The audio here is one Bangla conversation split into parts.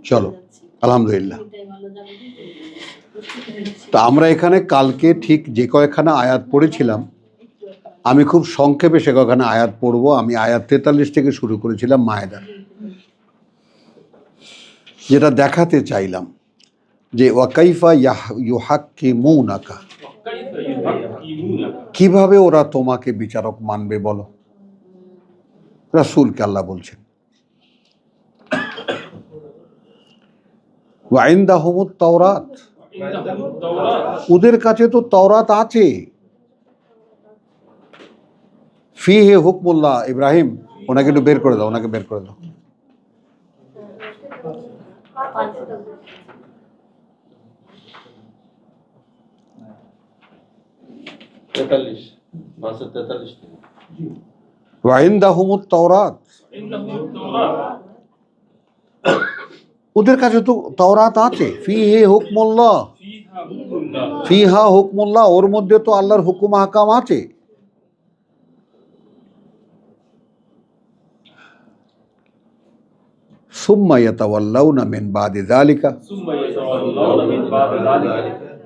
চলো আলহামদুলিল্লাহ। তা আমরা এখানে কালকে ঠিক যে কয়েকখানা আয়াত পড়েছিলাম, আমি খুব সংক্ষেপে সে কয়েকখানা আয়াত পড়বো। আমি আয়াত 43 থেকে শুরু করেছিলাম মায়েদার, যেটা দেখাতে চাইলাম যে ওয়াকাইফা ইউহাক্কিমুনাকা, কিভাবে ওরা তোমাকে বিচারক মানবে বলো। রাসূলকে আল্লাহ বলছেন ওয়া ইনদাহুমুত তাওরাত, ওদের কাছে তো তাওরাত আছে। ফিহে হুকমুল্লাহ, ইব্রাহিম ওনাকে একটু বের করে দাও, ওনাকে বের করে দাও। ওয়া ইনদাহুমুত তাওরাত, ওদের কাছে তো তাওরাত আছে। ফিহে হুকমুল্লাহ, ফিহা হুকমুল্লাহ, ওর মধ্যে তো আল্লাহর হুকুম আহকাম আছে। সুম্মা ইয়াতাওয়াল্লাউনা মিন বাদি যালিকা,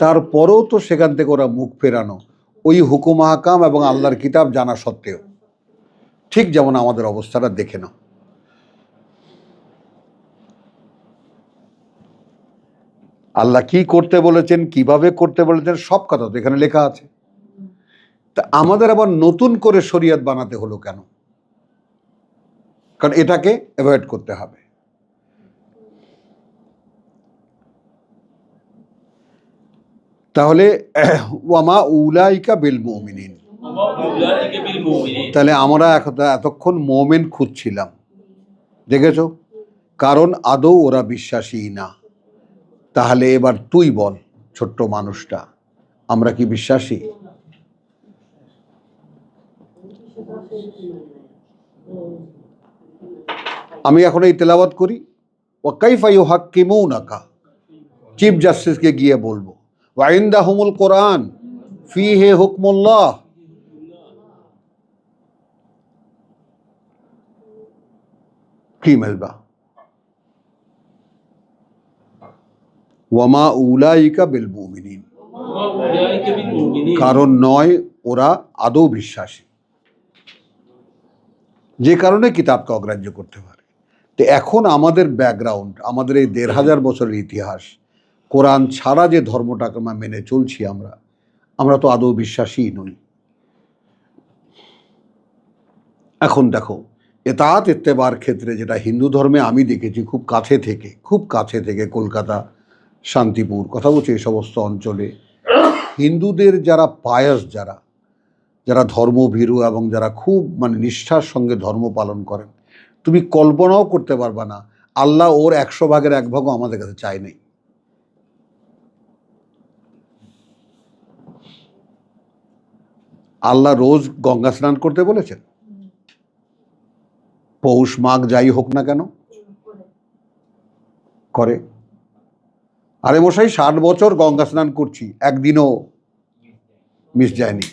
তারপরেও তো সেখান থেকে ওরা মুখ ফেরানো, ওই হুকুম আহকাম এবং আল্লাহর কিতাব জানা সত্ত্বেও। ঠিক যেমন আমাদের অবস্থাটা দেখে নাও। আল্লাহ কি করতে বলেছেন, কিভাবে করতে বলেছেন, সব কথা তো এখানে লেখা আছে। তা আমাদের আবার নতুন করে শরীয়ত বানাতে হলো কেন? কারণ এটাকে অ্যাভয়েড করতে হবে। তাহলে ওয়ামা উলাইকা বিল মুমিনিন, তাহলে আমরা এতক্ষণ মোমেন খুঁজছিলাম, দেখেছো? কারণ আদৌ ওরা বিশ্বাসী না। তাহলে এবার তুই বল, ছোট্ট মানুষটা, আমরা কি বিশ্বাসী? আমি এখন এই তেলাওয়াত করি, ওয়া কাইফা ইউহাক্কিমুনাকা, চিফ জাস্টিসকে গিয়ে বলবো, ওয়া ইনদাহুমুল কোরআন ফিহি হুকমুল্লাহ, কি মেলবা? ওয়ামা উলাইকা বিল মুমিনিন, কারণ নয় ওরা আদৌ বিশ্বাসী, যে কারণে কিতাবকে অগ্রাহ্য করতে পারে। তো এখন আমাদের ব্যাকগ্রাউন্ড, আমাদের এই ১৫০০ বছরের ইতিহাস, কোরআন ছাড়া যে ধর্মটাকে আমরা মেনে চলছি, আমরা তো আদৌ বিশ্বাসী নই। এখন দেখো, এতাত ইত্তেবার ক্ষেত্রে যেটা হিন্দু ধর্মে আমি দেখেছি খুব কাছে থেকে কলকাতা, শান্তিপুর, কথা বলছি এই সমস্ত অঞ্চলে হিন্দুদের যারা পায়াস, যারা ধর্মভীরু এবং যারা খুব নিষ্ঠার সঙ্গে ধর্ম পালন করেন, তুমি কল্পনাও করতে পারবা না আল্লাহ ওর ১০০ ভাগের ১ ভাগও আমাদের কাছে চায় নাই। আল্লাহ রোজ গঙ্গা স্নান করতে বলেছেন, পৌষ মাঘ যাই হোক না কেন করে। আরে মশাই ৬০ বছর গঙ্গা স্নান করছি, একদিনও মিস যায়নি।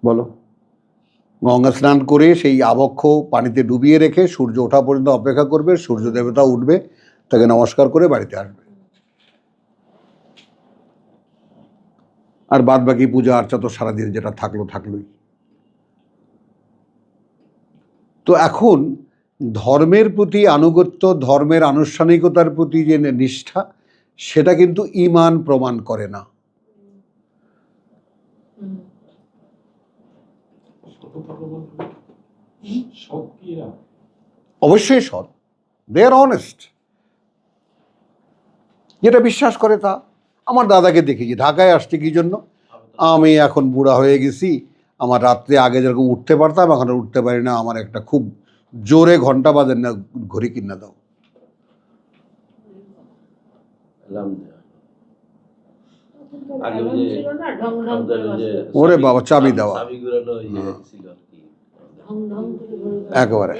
বলো, গঙ্গা স্নান করে সেই আবক্ষ পানিতে ডুবিয়ে রেখে সূর্য ওঠা পর্যন্ত অপেক্ষা করবে, সূর্য দেবতা উঠবে, তাকে নমস্কার করে বাড়িতে আসবে, আর বাদ বাকি পূজা আর্চা তো সারাদিন যেটা থাকলোই। তো এখন ধর্মের প্রতি আনুগত্য, ধর্মের আনুষ্ঠানিকতার প্রতি যে নিষ্ঠা, সেটা কিন্তু ঈমান প্রমাণ করে না। অবশ্যই সৎ, দে আর অনেস্ট, যেটা বিশ্বাস করে তা। আমার দাদাকে দেখেছি, ঢাকায় আসছে কি জন্য? আমি এখন বুড়া হয়ে গেছি, আমার রাত্রে আগে যেরকম উঠতে পারতাম এখন আর উঠতে পারি না, আমার একটা খুব জোরে ঘন্টা বাজেন না ঘড়ি কিনা দাও। ওরে বাবা, চাবি দেওয়া একেবারে,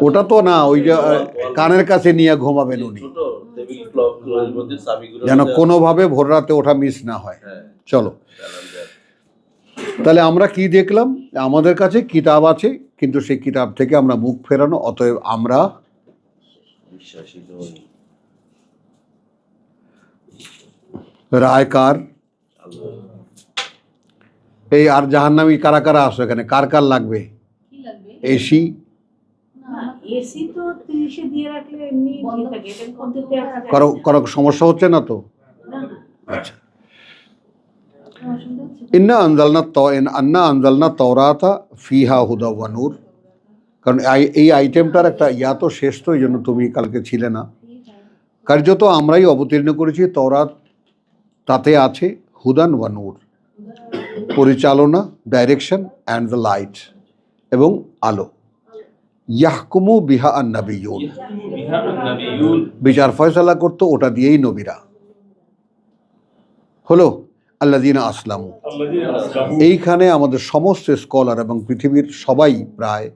ওটা তো না, ওই যে কানের কাছে নিয়ে ঘুমাবেন উনি, যেন কোনোভাবে ভোর রাতে ওঠা মিস না হয়। চলো, তাহলে আমরা কি দেখলাম? আমাদের কাছে কিতাব আছে, কিন্তু সেই কিতাব থেকে আমরা মুখ ফেরানো, অতএব আমরা বিশ্বাসী নই। রায় কার? আল্লাহ। এই আর জাহান্নামী কারা কারা আসো এখানে? কার কার লাগবে এসি? এসি তো 30-এ দিয়ে রাখলে এমনি দিয়ে থাকে, এটার পদ্ধতি আছে। কারো কারো সমস্যা হচ্ছে না তো? আচ্ছা। আন্না আনজালনা তাওরাতা ফিহা হুদা ওয়া নূর। কারণ এই আইটেমটার একটা তো শেষ, তো এই জন্য তুমি কালকে ছিলে না। কার্যত আমরাই অবতীর্ণ করেছি তওরাত, তাতে আছে হুদান ওয়া নূর, পরিচালনা, ডাইরেকশন অ্যান্ড দ্য লাইট, এবং আলো। ইয়াহকুমু বিহা আন-নাবিয়্যুন, বিচার ফয়সালা করতো ওটা দিয়েই নবীরা। হলো আল্লাযীনা আসলামু। এইখানে আমাদের সমস্ত স্কলার এবং পৃথিবীর সবাই প্রায়,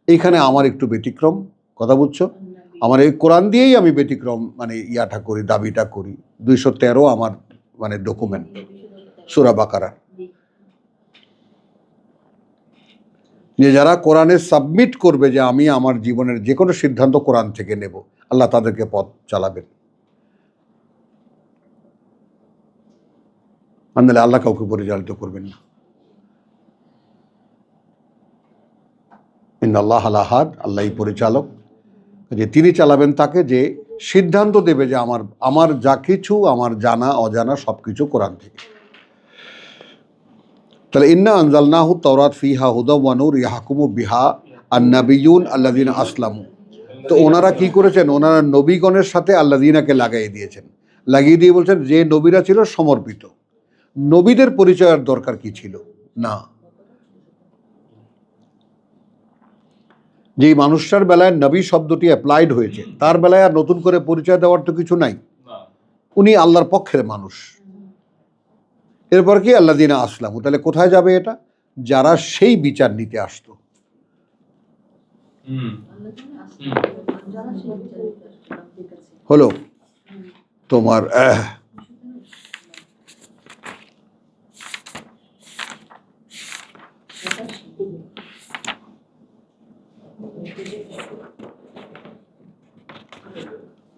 এইখানে আমার একটু ব্যতিক্রম, কথা বুঝছো? আমার এই কোরআন দিয়েই আমি ব্যতিক্রম, মানে ইয়াটা করি, দাবিটা করি। 213 আমার মানে ডকুমেন্ট, সূরা বাকারা। যে যারা কোরআনে সাবমিট করবে যে আমি আমার জীবনের যে কোনো সিদ্ধান্ত কোরআন থেকে নেব, আল্লাহ তাদেরকে পথ চালাবেন। আন্দালে আল্লাহ কাউকে পরিচালিত করবেন না। ইন্নাল্লাহ আলা হাদ, আল্লাহই পরিচালক, যে তিনি চালাবেন তাকে, যে সিদ্ধান্ত দেবে যে আমার যা কিছু, আমার জানা অজানা সব কিছু কোরআন থেকে। তাহলে ইন্না আনজালনাহু তাওরাত ফিহা হুদা ওয়া নূর ইয়াহকুমু বিহা আন-নাবিয়্যুন আল্লাযীনা আসলামু। তো ওনারা কি করেছেন? ওনারা নবীগণের সাথে আল্লাযীনাকে লাগিয়ে দিয়েছেন। লাগিয়ে দিয়ে বলছেন যে নবীরা ছিল সমর্পিত। নবীদের পরিচয়ের দরকার কি ছিল? না। যেই মানুষটার বেলায় নবী শব্দটি অ্যাপ্লাইড হয়েছে, তার বেলায় আর নতুন করে পরিচয় দেওয়ার তো কিছু নাই। উনি আল্লাহর পক্ষের মানুষ। এরপর কি আল্লাযীনা আসলামু, তাহলে কোথায় যাবে এটা? যারা সেই বিচার নিতে আসতো। হলো তোমার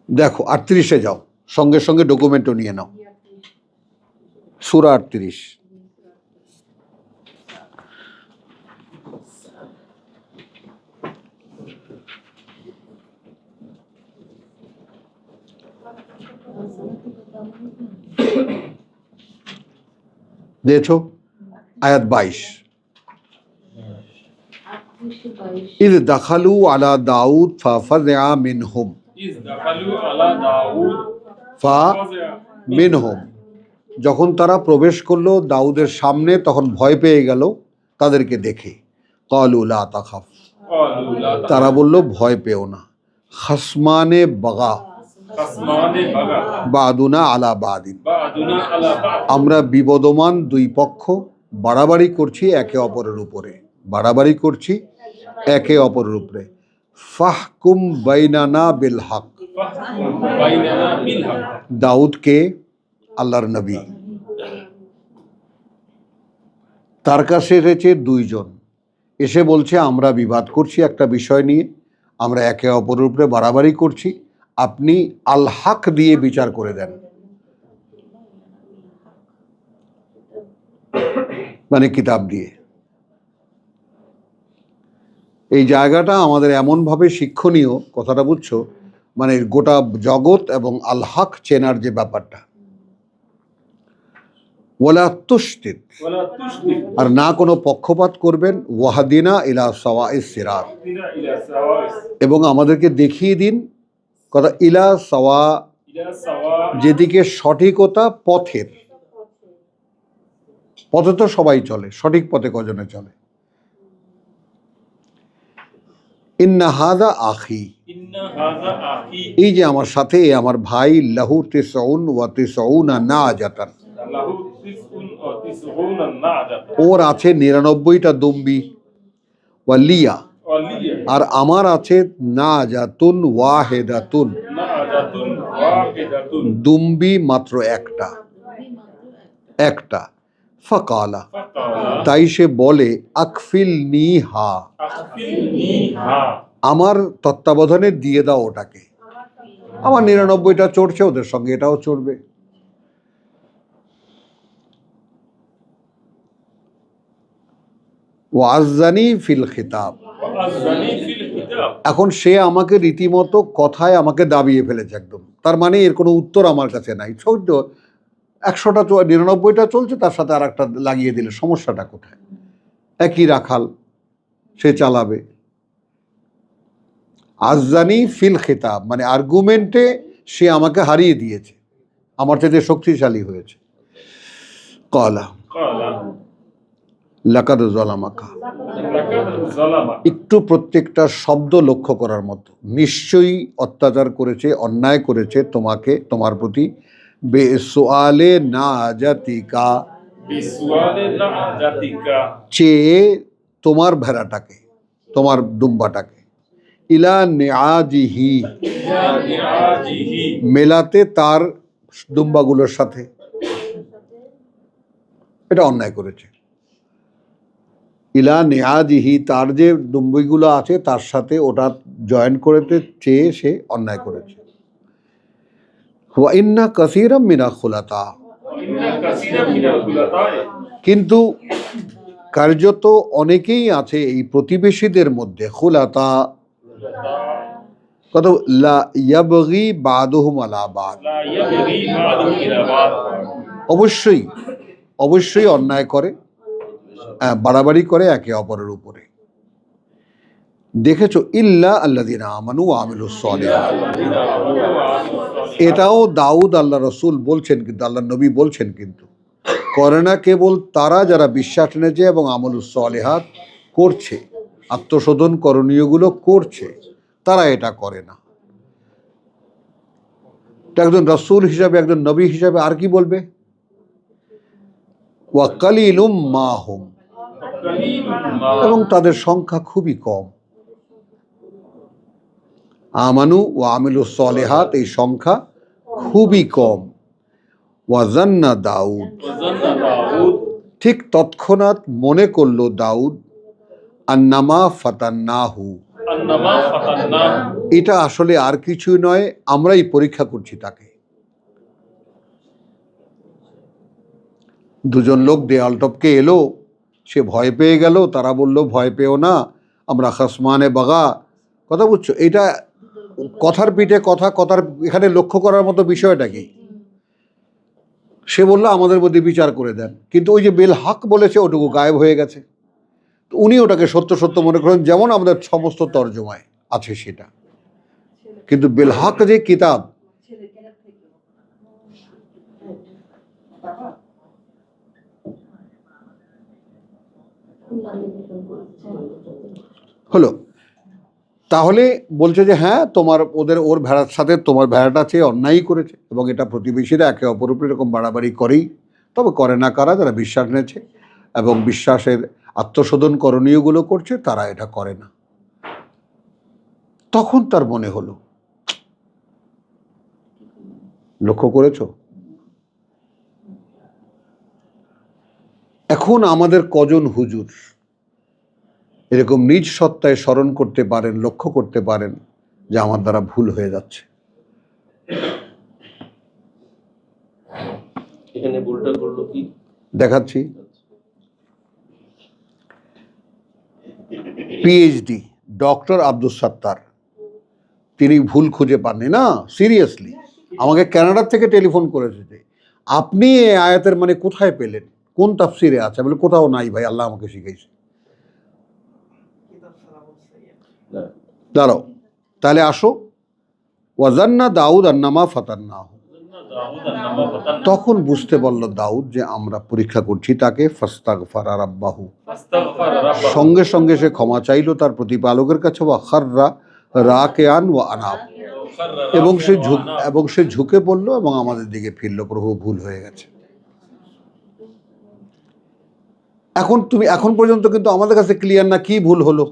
দেখো 38-এ যাও, সঙ্গে সঙ্গে ডকুমেন্টও নিয়ে নাও। সূরা 38। দেখছো আয়াত 22। ইয দাখালু আলা দাউদ ফাফাযআ মিনহুম, মিনহুম, যখন তারা প্রবেশ করলো দাউদের সামনে, তখন ভয় পেয়ে গেল তাদেরকে দেখে। ক্বালু লা তাখাফ, তারা বলল ভয় পেও না। খাসমানে বাগা বাদুনা আলা বাদিন, আমরা বিবদমান দুই পক্ষ বাড়াবাড়ি করছি একে অপরের উপরে, বাড়াবাড়ি করছি একে অপরের উপরে। ফাহকুম বাইনানা বিল হক, দাউদকে আল্লাহর নবী, তার কাছে এসেছে দুইজন, এসে বলছে আমরা বিবাদ করছি একটা বিষয় নিয়ে, আমরা একে অপরের উপরে বাড়াবাড়ি করছি, আপনি আল হক দিয়ে বিচার করে দেন। মানে কিতাব দিয়ে। এই জায়গাটা আমাদের এমনভাবে শিক্ষণীয়, কথাটা বুঝছো? মানে গোটা জগৎ এবং আল হক চেনার যে ব্যাপারটা। ওয়ালা তুশতিত, আর না কোনো পক্ষপাত করবেন। ওয়াহদিনা ইলা সাওয়াইস সিরাত, এবং আমাদেরকে দেখিয়ে দিন, কথা ইলা সাওয়া, যেদিকে সঠিকতা পথের, পথে তো সবাই চলে, সঠিক পথে কজনে চলে? ইন্না হাযা আখি, এই যে আমার সাথে আমার ভাই, লাহু তিসউন ওয়া তিসউনা নাজাতান, ওর আছে 99টা দুম্বি, ওয়া লিয়া, আর আমার আছে নাজাতুন ওয়াহিদাতুন, দুম্বি মাত্র একটা। ফাকালা, فقال তাই সে বলে আকফিল নি হা, أخفلنيها আমার তত্ত্বাবধানে দিয়ে দাও ওটাকে। আমার 99টা চড়ছে, ওদের সঙ্গে এটাও চড়বে। ওয়াজ্জানি ফিল খিতাব, وأذني في الكتاب এখন সে আমাকে রীতিমতো কথায় আমাকে দাবিয়ে ফেলেছে একদম। তার মানে এর কোনো উত্তর আমার কাছে নাই। 100টা 99টা চলছে, তার সাথে আর একটা লাগিয়ে দিলে সমস্যাটা কোথায়? একই রাখাল, সে চালাবে। আজ্জানি ফিল খিতাব মানে আর্গুমেন্টে সে আমাকে হারিয়ে দিয়েছে, আমার চাইতে শক্তিশালী হয়েছে। কলা قال লাকাদ যালামাকা, لقد ظلمك একটু প্রত্যেকটা শব্দ লক্ষ্য করার মতো। নিশ্চয়ই অত্যাচার করেছে, অন্যায় করেছে তোমাকে, তোমার প্রতি। বেসোয়ালে না জাতিকা, بسؤال نعجتك চেয়ে তোমার ভেড়াটাকে, তোমার দুম্বাটাকে। ইলা নেআজিহি, إلى نعاجه মেলাতে তার দুম্বাগুলোর সাথে, এটা অন্যায় করেছে। ইলা নেআজিহি, তার যে দুম্বিগুলো আছে তার সাথে ওটা জয়েন করতে চেয়ে সে অন্যায় করেছে। ওয়া ইন্না কাসীরাম মিনা খুলাতা, وإن كثيرا من الخلطاء কিন্তু কার্যত অনেকেই আছে এই প্রতিবেশীদের মধ্যে, খুলাতা কত, লা ইয়াবগি বাদুহুম আলা বাদ, لا يبغي بعضهم إلى بعض অবশ্যই অবশ্যই অন্যায় করে, বাড়াবাড়ি করে একে অপরের উপরে। দেখেছো, ইল্লা আল্লাযিনা আমানু ওয়া আমিলুস সালিহাত, الذين آمنوا وعملوا الصالحات এটাও দাউদ আল্লাহ রসুল বলছেন, কিন্তু আল্লাহ নবী বলছেন, কিন্তু করে না কেবল তারা যারা বিশ্বাস এনেছে এবং আমলুস সালিহাত করছে, আত্মশোধন করণীয়গুলো করছে, তারা এটা করে না। তো একজন রসুল হিসাবে, একজন নবী হিসাবে আর কি বলবে? ওয়া কালিলুম মা হুম, قليل ما এবং তাদের সংখ্যা খুবই কম। আমানু ওয়া আমিলুস সালিহাত এই সংখ্যা খুবই কম। ওয়াজান্না দাউদ, وظن داود ঠিক তৎক্ষণাৎ মনে করল দাউদ, আন্নামা ফাতান্নাহু, أنما فتناه এটা আসলে আর কিছুই নয়, আমরাই পরীক্ষা করছি তাকে। দুজন লোক দেয়াল টপকে এলো, সে ভয় পেয়ে গেল, তারা বলল ভয় পেও না, আমরা খাসমানে বাগা, কথা বুঝছো? এটা কথার পিঠে কথা, কথার এখানে লক্ষ্য করার মতো বিষয়টা কি? সে বলল আমাদের মধ্যে বিচার করে দেন, কিন্তু ওই যে বেল হক বলেছে ওটুকু গায়েব হয়ে গেছে। তো উনি ওটাকে সত্য সত্য মনে করেন, যেমন আমাদের সমস্ত তর্জমায় আছে সেটা, কিন্তু বেল হক যে কিতাব, হলো। তাহলে বলছে যে হ্যাঁ, তোমার ওর ভেড়ার সাথে তোমার ভেড়াটা চেয়ে অন্যায়ই করেছে, এবং এটা প্রতিবেশীরা একে অপর উপর এরকম বাড়াবাড়ি করেই। তবে করে না কারা? যারা বিশ্বাস নিয়েছে এবং বিশ্বাসের আত্মশোধন করণীয়গুলো করছে, তারা এটা করে না। তখন তার মনে হলো, লক্ষ্য করেছো, এখন আমাদের কজন হুজুর এরকম নিজ সত্তায় স্মরণ করতে পারেন, লক্ষ্য করতে পারেন যে আমার দ্বারা ভুল হয়ে যাচ্ছে? এখানে ভুলটা করলো কি? দেখাচ্ছি। পিএইচডি ডক্টর আব্দুস সাত্তার, তিনি ভুল খুঁজে পাননি না, সিরিয়াসলি আমাকে কানাডার থেকে টেলিফোন করেছে যে আপনি এই আয়াতের মানে কোথায় পেলেন, কোন তাফসিরে আছে? বলে কোথাও নাই ভাই, আল্লাহ আমাকে শিখাইছে। না, দাঁড়াও, তাহলে আসো। ওয়াজান্না দাউদ আন্নামা ফাতান্নাহু, داود أنما فتناه তখন বুঝতে পারল দাউদ যে আমরা পরীক্ষা করছি তাকে। ফাস্তাগফারা রাব্বাহু, فاستغفر ربه সঙ্গে সঙ্গে সে ক্ষমা চাইল তার প্রতিপালকের কাছে। ওয়া খাররা রাকিআন ওয়া আনাব, وخر এবং راكعا সে ঝুঁকে পড়লো এবং আমাদের দিকে ফিরল, প্রভু ভুল হয়ে গেছে। এখন পর্যন্ত কিন্তু আমাদের কাছে ক্লিয়ার না কি ভুল হলো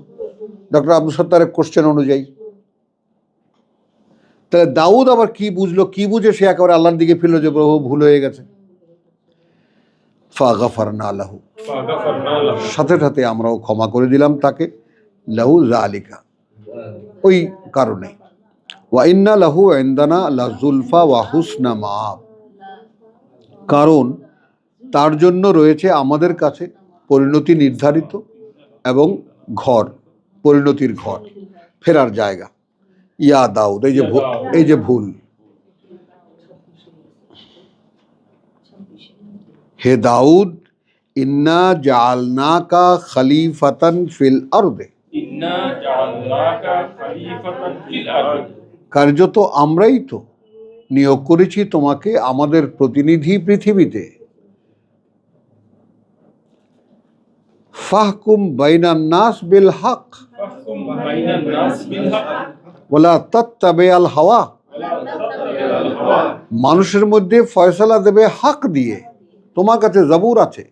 ডক্টর আব্দুল সত্তারের কোশ্চেন অনুযায়ী। তাহলে দাউদ আবার কি বুঝলো, কি বুঝে সে একেবারে আল্লাহর দিকে ফিরল যে প্রভু ভুল হয়ে গেছে? ফাগাফারনা লাহু, فغفرنا له সাথে সাথে আমরাও ক্ষমা করে দিলাম তাকে, লাহু যালিকা, ওই কারণে। ওয়া ইন্না লাহু ইনদানা লাযুলফা ওয়া হুসনা মাআব, কারণ তার জন্য রয়েছে আমাদের কাছে পরিণতি নির্ধারিত এবং ঘর, পরিণতির ঘর, ফেরার জায়গা। ইয়া দাউদ, এই যে ভুল, হে দাউদ, ইন্না জাআলনাকা খলিফাতান ফিল আরদে, إنا جعلناك خليفة في الأرض কার্যত আমরাই তো নিয়োগ করেছি তোমাকে আমাদের প্রতিনিধি পৃথিবীতে। ফাহকুম বাইনান নাস বিল হক فاحكم بين الناس بالحق ওয়ালা তাত্তাবিআল হাওয়া, ولا تتبع الهوى মানুষের মধ্যে ফয়সালা দেবে হক দিয়ে। তোমার কাছে জাবুর আছে,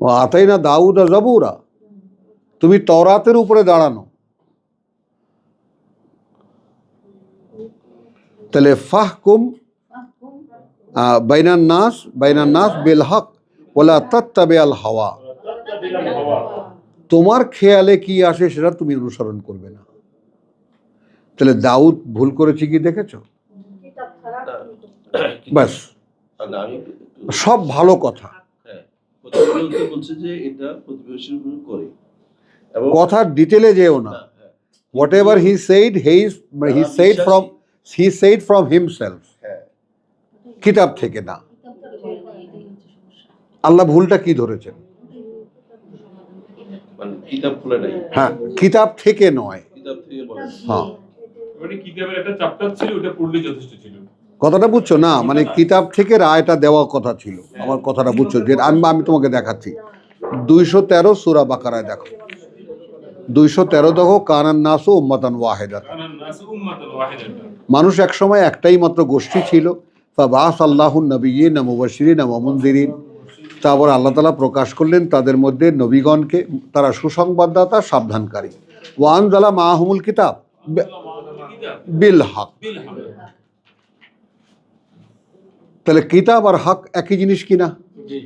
ও আতাইনা দাউদা জাবুরা, তুমি তওরাতের উপরে দাঁড়ানো। তাহলে ফাহকুম বাইনান নাস বিল হক ওয়ালা তাত্তাবিআল হাওয়া, تتبع الهوى তোমার খেয়ালে কি আসে সেটা তুমি অনুসরণ করবে না। তাহলে দাউদ ভুল করেছে কি দেখেছো? ব্যাস, তাহলে আমি একটু সব ভালো কথা, হ্যাঁ, প্রতিবেশী বলছে যে এটা প্রতিবেশীর উপর করে এবং কথার ডিটেলে যেও না। হ্যাঁ, হ্যাঁ, what ever he said from himself, হ্যাঁ, কিতাব থেকে না। আল্লাহ ভুলটা কি ধরেছেন? মানে কিতাব খুলে নাই, হ্যাঁ, কিতাব থেকে নয়। কিতাব থেকে বলে হ্যাঁ, মানে কিতাবের একটা চ্যাপ্টার ছিল, ওটা পড়লেই যথেষ্ট ছিল। কথাটা বুঝছো না? মানে কিতাব থেকে রায়টা দেওয়ার কথা ছিল। আমার কথাটা বুঝছো? যে আমি তোমাকে দেখাচ্ছি 213 সূরা বাকারায় দেখো, 213 দেখো, কানান নাসু উম্মাতান ওয়াহিদাতান, কারণ নাস উম্মাতান ওয়াহিদাতান, মানুষ একসময় একটাই মাত্র গোষ্ঠী ছিল। ফাবাস আল্লাহুন নবিয়্যিন মুবাশশিরিন ওয়া মুনযিরিন, তারপর আল্লাহ তাআলা প্রকাশ করলেন তাদের মধ্যে নবীগণকে, তারা সুসংবাদদাতা, সাবধানকারী। ওয়া আনজালা মাআহুমুল কিতাব বিল হক, বিল হক। তাহলে কিতাব আর হক একই জিনিস কিনা? জি,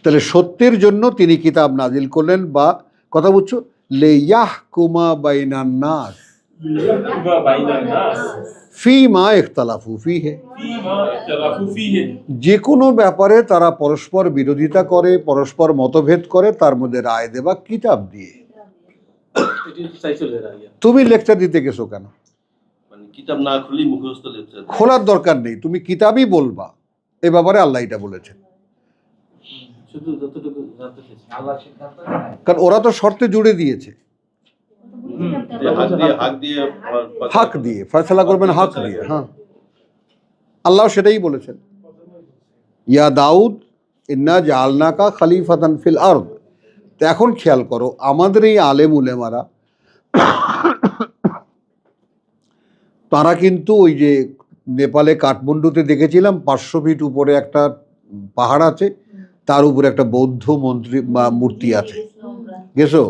তাহলে সত্যের জন্য তিনি কিতাব নাজিল করলেন, বা কথা বুঝছো, লিয়াহকুমা বাইনান নাস লিয়াহকুমা বাইনান নাস ফীমা ইখতালাফু ফীহি, ফীমা ইখতালাফু ফীহি, যে কোনো ব্যাপারে তারা পরস্পর বিরোধিতা করে, পরস্পর মতভেদ করে, তার মধ্যে রায় দেবা কিতাব দিয়ে। তুমি লেকচার দিতে গেছো কেন? মানে কিতাব না খুললে মুখস্থ লেকচার খোলার দরকার নেই, তুমি কিতাবই বলবা। এ ব্যাপারে আল্লাহ এটা বলেছেন, শুধু যতটুকু জানতে চাইছি কারণ ওরা তো শর্তে জুড়ে দিয়েছে, যে হাক দিয়ে আমার কথা- হক দিয়ে ফয়সালা করবেন, হক দিয়ে। হ্যাঁ, আল্লাহ সেটাই বলেছেন, ইয়া দাউদ ইন্না জাআলনাকা খলিফাতান ফিল আরদ। তো এখন খেয়াল করো, আমাদের এই আলেম উলেমারা তারা কিন্তু ওই যে নেপালে কাঠমান্ডুতে দেখেছিলাম 500 ফিট উপরে একটা পাহাড় আছে, তার উপরে একটা বৌদ্ধ মন্ত্রী বা মূর্তি আছে, গেছো?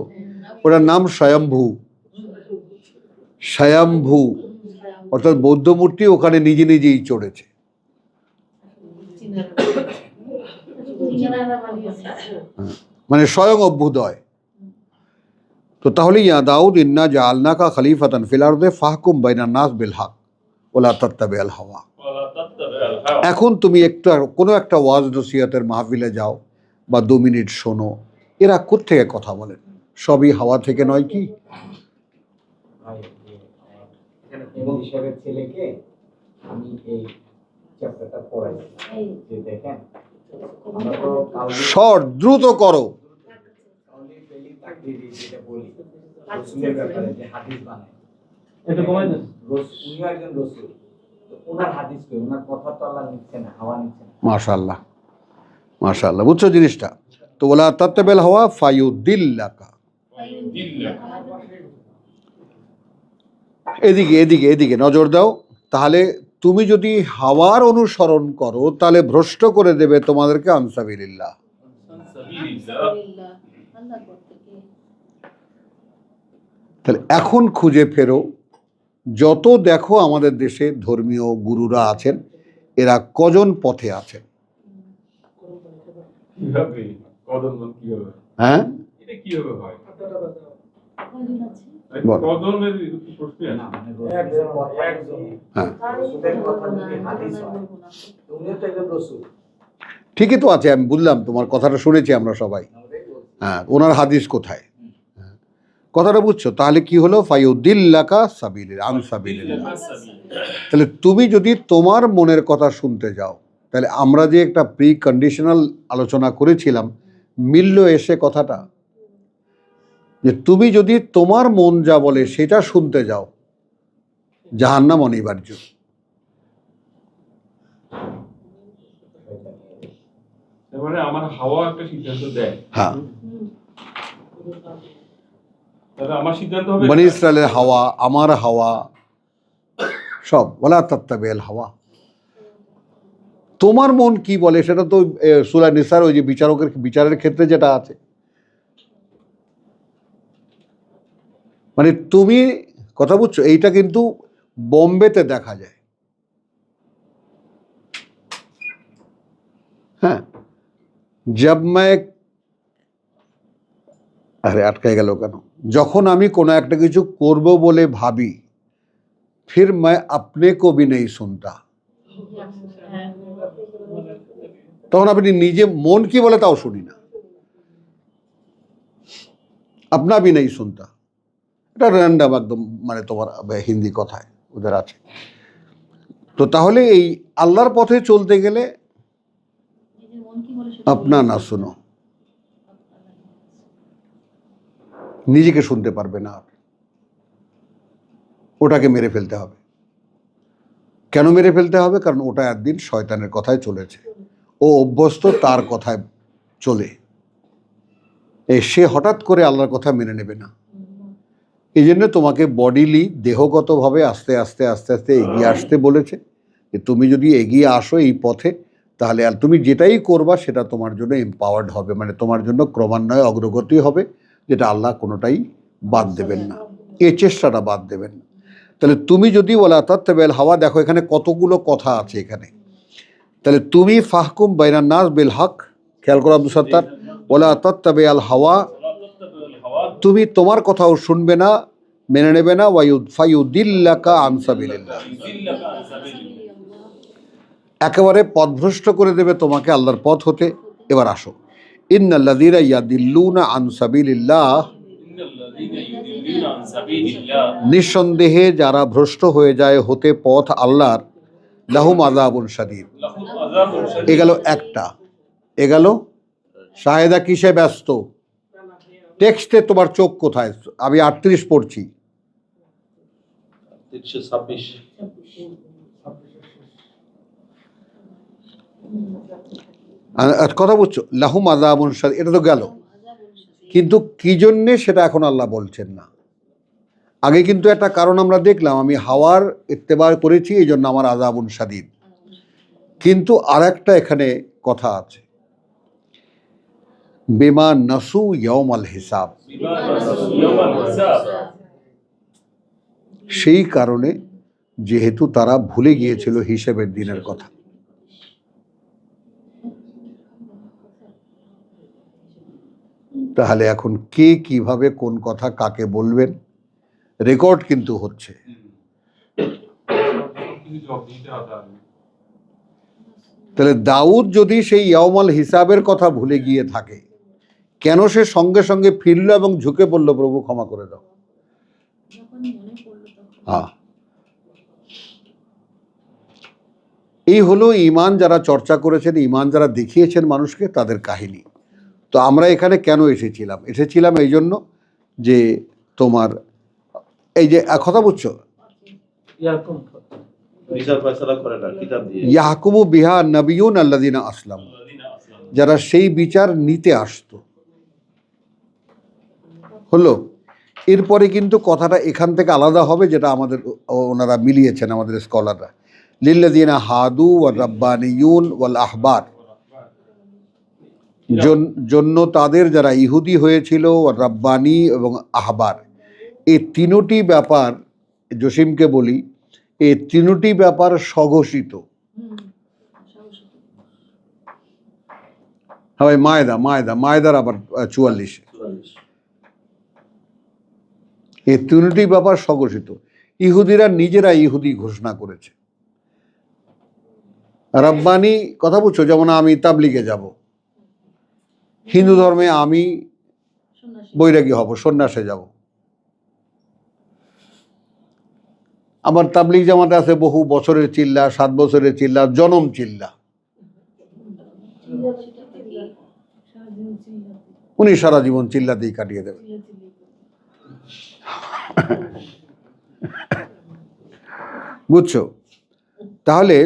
ওটার নাম স্বয়ম্ভু, স্বয়ম্ভু অর্থাৎ বৌদ্ধ মূর্তি ওখানে নিজে নিজেই চড়েছে। মানে স্বয়ং অভ্যুদয়। তো তাহলে ইয়া দাউদ ইন্না জাআলনাকা খলিফাতান ফিল আরদে ফাহকুম বাইনান নাস বিল হক ওয়ালা তাত্তাবিআল হাওয়া। ওয়ালা তাত্তাবিআল হাওয়া। এখন তুমি কোনো একটা ওয়াজ নসিহতের মাহফিলে যাও বা 2 মিনিট শোনো, এরা কোত্থেকে কথা বলেন? সবই হাওয়া থেকে নয় কি? এমন সাহেবের ছেলেকে আমি এই চ্যাপ্টারটা পড়াইছি, যে দেখেন আমরা তো শর্ট দ্রুত করো। কাউলি ফেলি তাকদীরি যেটা বলি রাসূলের ব্যাপারে, যে হাদিস বানায়, এটা কমাই দেন। উনিও একজন রাসূল, তো ওনার হাদিস কে, ওনার কথা তো আল্লাহ নিচ্ছে না, হাওয়া নিচ্ছে না। মাশাআল্লাহ, মাশাআল্লাহ, বুঝছো জিনিসটা? তো ওয়ালা তাত্তাবিআল হাওয়া ফায়ুদিল্লাকা। এদিকে এদিকে এদিকে নজর দাও। তাহলে তুমি যদি হাওয়ার অনুসরণ করো তাহলে ভ্রষ্ট করে দেবে তোমাদেরকে আনসাবিলিল্লাহ। তাহলে এখন খুঁজে ফেরো যত দেখো আমাদের দেশে ধর্মীয় গুরুরা আছেন, এরা কজন পথে আছেন? কিভাবে কদমন কিভাবে হ্যাঁ, এটা কিভাবে হয় বল। কদমের প্রশ্ন না, আছে মানে রসুলের কথা যদি- হ্যাঁ, রসুলের কথা যদি হাদিস হয়, তুমিও তো একজন রসুল। ঠিকই তো আছে, আমি বুঝলাম, তোমার কথাটা শুনেছি আমরা সবাই। আমাদের বলছি। হ্যাঁ, ওনার হাদিস কোথায়? হ্যাঁ, কথাটা বুঝছো? তাহলে কি হলো? ফায়ুদিল্লাকা সাবিলিল আন সাবিলিল্লাহ। তাহলে তুমি যদি তোমার মনের কথা শুনতে যাও, তাহলে আমরা যে একটা প্রি কন্ডিশনাল আলোচনা করেছিলাম, মিলল এসে কথাটা, যে তুমি যদি তোমার মন যা বলে সেটা শুনতে যাও, জাহান্নাম অনিবার্য। তার মানে আমার হাওয়া একটা সিদ্ধান্ত দেয়, হ্যাঁ, তাহলে আমার সিদ্ধান্ত হবে বনি ইসরায়েলের হাওয়া, আমার হাওয়া, সব ওয়ালা তাত্তাবিল হাওয়া। তোমার মন কি বলে সেটা তো সূরা নিসার ওই যে বিচারকের বিচারের ক্ষেত্রে যেটা আছে, মানে তুমি কথা বুঝছো, এইটা কিন্তু বোম্বেতে দেখা যায়। হ্যাঁ, জব मैं আরে আটকায় গেল কেন, যখন আমি কোনো একটা কিছু করব বলে ভাবি, फिर मैं अपने को भी नहीं सुनता, তখন আপনি নিজে মন কি বলে তাও শুনি না, আপনা भी नहीं सुनता। এটা র্যান্ডাম একদম, মানে তোমার হিন্দি কথায় ওদের আছে। তো তাহলে এই আল্লাহর পথে চলতে গেলে আপনা না শুনো, নিজেকে শুনতে পারবে না, ওটাকে মেরে ফেলতে হবে। কেন মেরে ফেলতে হবে? কারণ ওটা একদিন শয়তানের কথায় চলেছে, ও অভ্যস্ত তার কথায় চলে, সে হঠাৎ করে আল্লাহর কথা মেনে নেবে না। এই জন্য তোমাকে বডিলি, দেহগতভাবে আস্তে আস্তে আস্তে আস্তে এগিয়ে আসতে বলেছে, যে তুমি যদি এগিয়ে আসো এই পথে, তাহলে আর তুমি যেটাই করবা সেটা তোমার জন্য এম্পাওয়ার্ড হবে, মানে তোমার জন্য ক্রমান্বয়ে অগ্রগতি হবে, যেটা আল্লাহ কোনোটাই বাদ দেবেন না, এই চেষ্টাটা বাদ দেবেন না। তাহলে তুমি যদি ওয়ালা তাত্তাবিল হাওয়া, দেখো এখানে কতগুলো কথা আছে এখানে। তাহলে তুমি ফাহকুম বাইনান নাস বিল হক, খেয়াল করো আব্দুল সত্তার, ওয়ালা তাত্তাবিল হাওয়া, তুমি তোমার কথাও শুনবে না, মেনে নেবে না, ফায়ুদিল্লাকা আন সাবিলিল্লাহ, একেবারে পথভ্রষ্ট করে দেবে তোমাকে আল্লাহর পথ হতে। এবার আসো, ইন্নাল্লাযীনা ইয়াদিল্লুনা আন সাবিলিল্লাহ, নিঃসন্দেহে যারা ভ্রষ্ট হয়ে যায় হতে পথ আল্লাহর, লাহুম আযাবুন শাদীদ। এ গেল একটা, এ গেল শাহেদা কিসে ব্যস্ত? টেক্সটে তোমার চোখ কোথায়? আমি 38 পড়ছি। 326 কথা বুঝছো? লাহুম আযাবুন শাদীদ, এটা তো গেল, কিন্তু কি জন্যে সেটা এখন আল্লাহ বলছেন না। আগে কিন্তু একটা কারণ আমরা দেখলাম, আমি হাওয়ার ইত্তেবা করেছি এই জন্য আমার আযাবুন শাদীদ, কিন্তু আর একটা এখানে কথা আছে, বিমা নাসু ইয়াউমাল হিসাব, সেই কারণে যেহেতু তারা ভুলে গিয়েছিল হিসেবের দিনের কথা। তাহলে এখন কে কিভাবে কোন কথা কাকে বলবেন, রেকর্ড কিন্তু হচ্ছে। তাহলে দাউদ যদি সেই ইয়াউমাল হিসাবের কথা ভুলে গিয়ে থাকে, কেন সে সঙ্গে সঙ্গে ফিরল এবং ঝুঁকে পড়ল, প্রভু ক্ষমা করে দাও? হ্যাঁ, এই হলো ঈমান যারা চর্চা করেছেন, ঈমান যারা দেখিয়েছেন মানুষকে, তাদের কাহিনী। তো আমরা এখানে কেন এসেছিলাম এই জন্য যে তোমার এই যে কথা বুঝছো, বিচার ফয়সালা করে না কিতাব দিয়ে, ইয়াহকুমু বিহা নবিয়ুন আল্লাযিনা আসলামু, যারা সেই বিচার নিতে আসতো। হলো, এরপরে কিন্তু কথাটা এখান থেকে আলাদা হবে, যেটা আমাদের ওনারা মিলিয়েছেন আমাদের স্কলাররা, লিল্লাযিনা হাদু ওয়ার রাব্বানিয়ুন ওয়াল আহবার, জন্য তাদের যারা ইহুদি হয়েছিল, রাব্বানি এবং আহবার, এই তিনটি ব্যাপার জসিমকে বলি, এই তিনটি ব্যাপার স্বঘোষিত। হ্যাঁ ভাই, মায়দার আবার 44। এই তিনটি ব্যাপার স্বঘোষিত। ইহুদিরা নিজেরা ইহুদি ঘোষণা করেছে। রব্বানি কথা বুঝছো, যেমন আমি তাবলিগে যাব, হিন্দু ধর্মে আমি বৈরাগী হব, সন্ন্যাসে যাব। আমার তাবলিগ জামাতে আছে বহু বছরের চিল্লা, 7 বছরের চিল্লা, জনম চিল্লা। উনি সারা জীবন চিল্লাতেই কাটিয়ে দেবেন। বুঝছো? তাহলে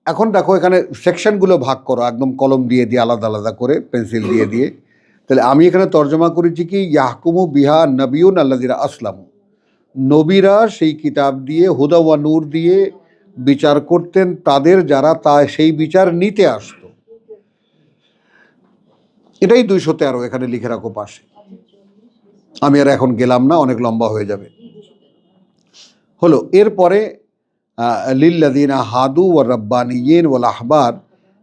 এখন দেখো এখানে সেকশনগুলো ভাগ করো, একদম কলম দিয়ে আলাদা আলাদা করে, পেন্সিল দিয়ে। তাহলে আমি এখানে তর্জমা করেছি কি, ইয়াহকুমু বিহা নবিয়ুন আল্লাযিনা আসলামু, নবীরা সেই কিতাব দিয়ে, হুদা ওয়া নূর দিয়ে বিচার করতেন তাদের যারা সেই বিচার নিতে আসতো। এটাই 213 এখানে লিখে রাখো পাশে। আমি আর এখন গেলাম না, অনেক লম্বা হয়ে যাবে। হলো এরপরে লিল্লাযিনা হাদু ওয়া রাব্বানিয়িন ওয়াল আহবার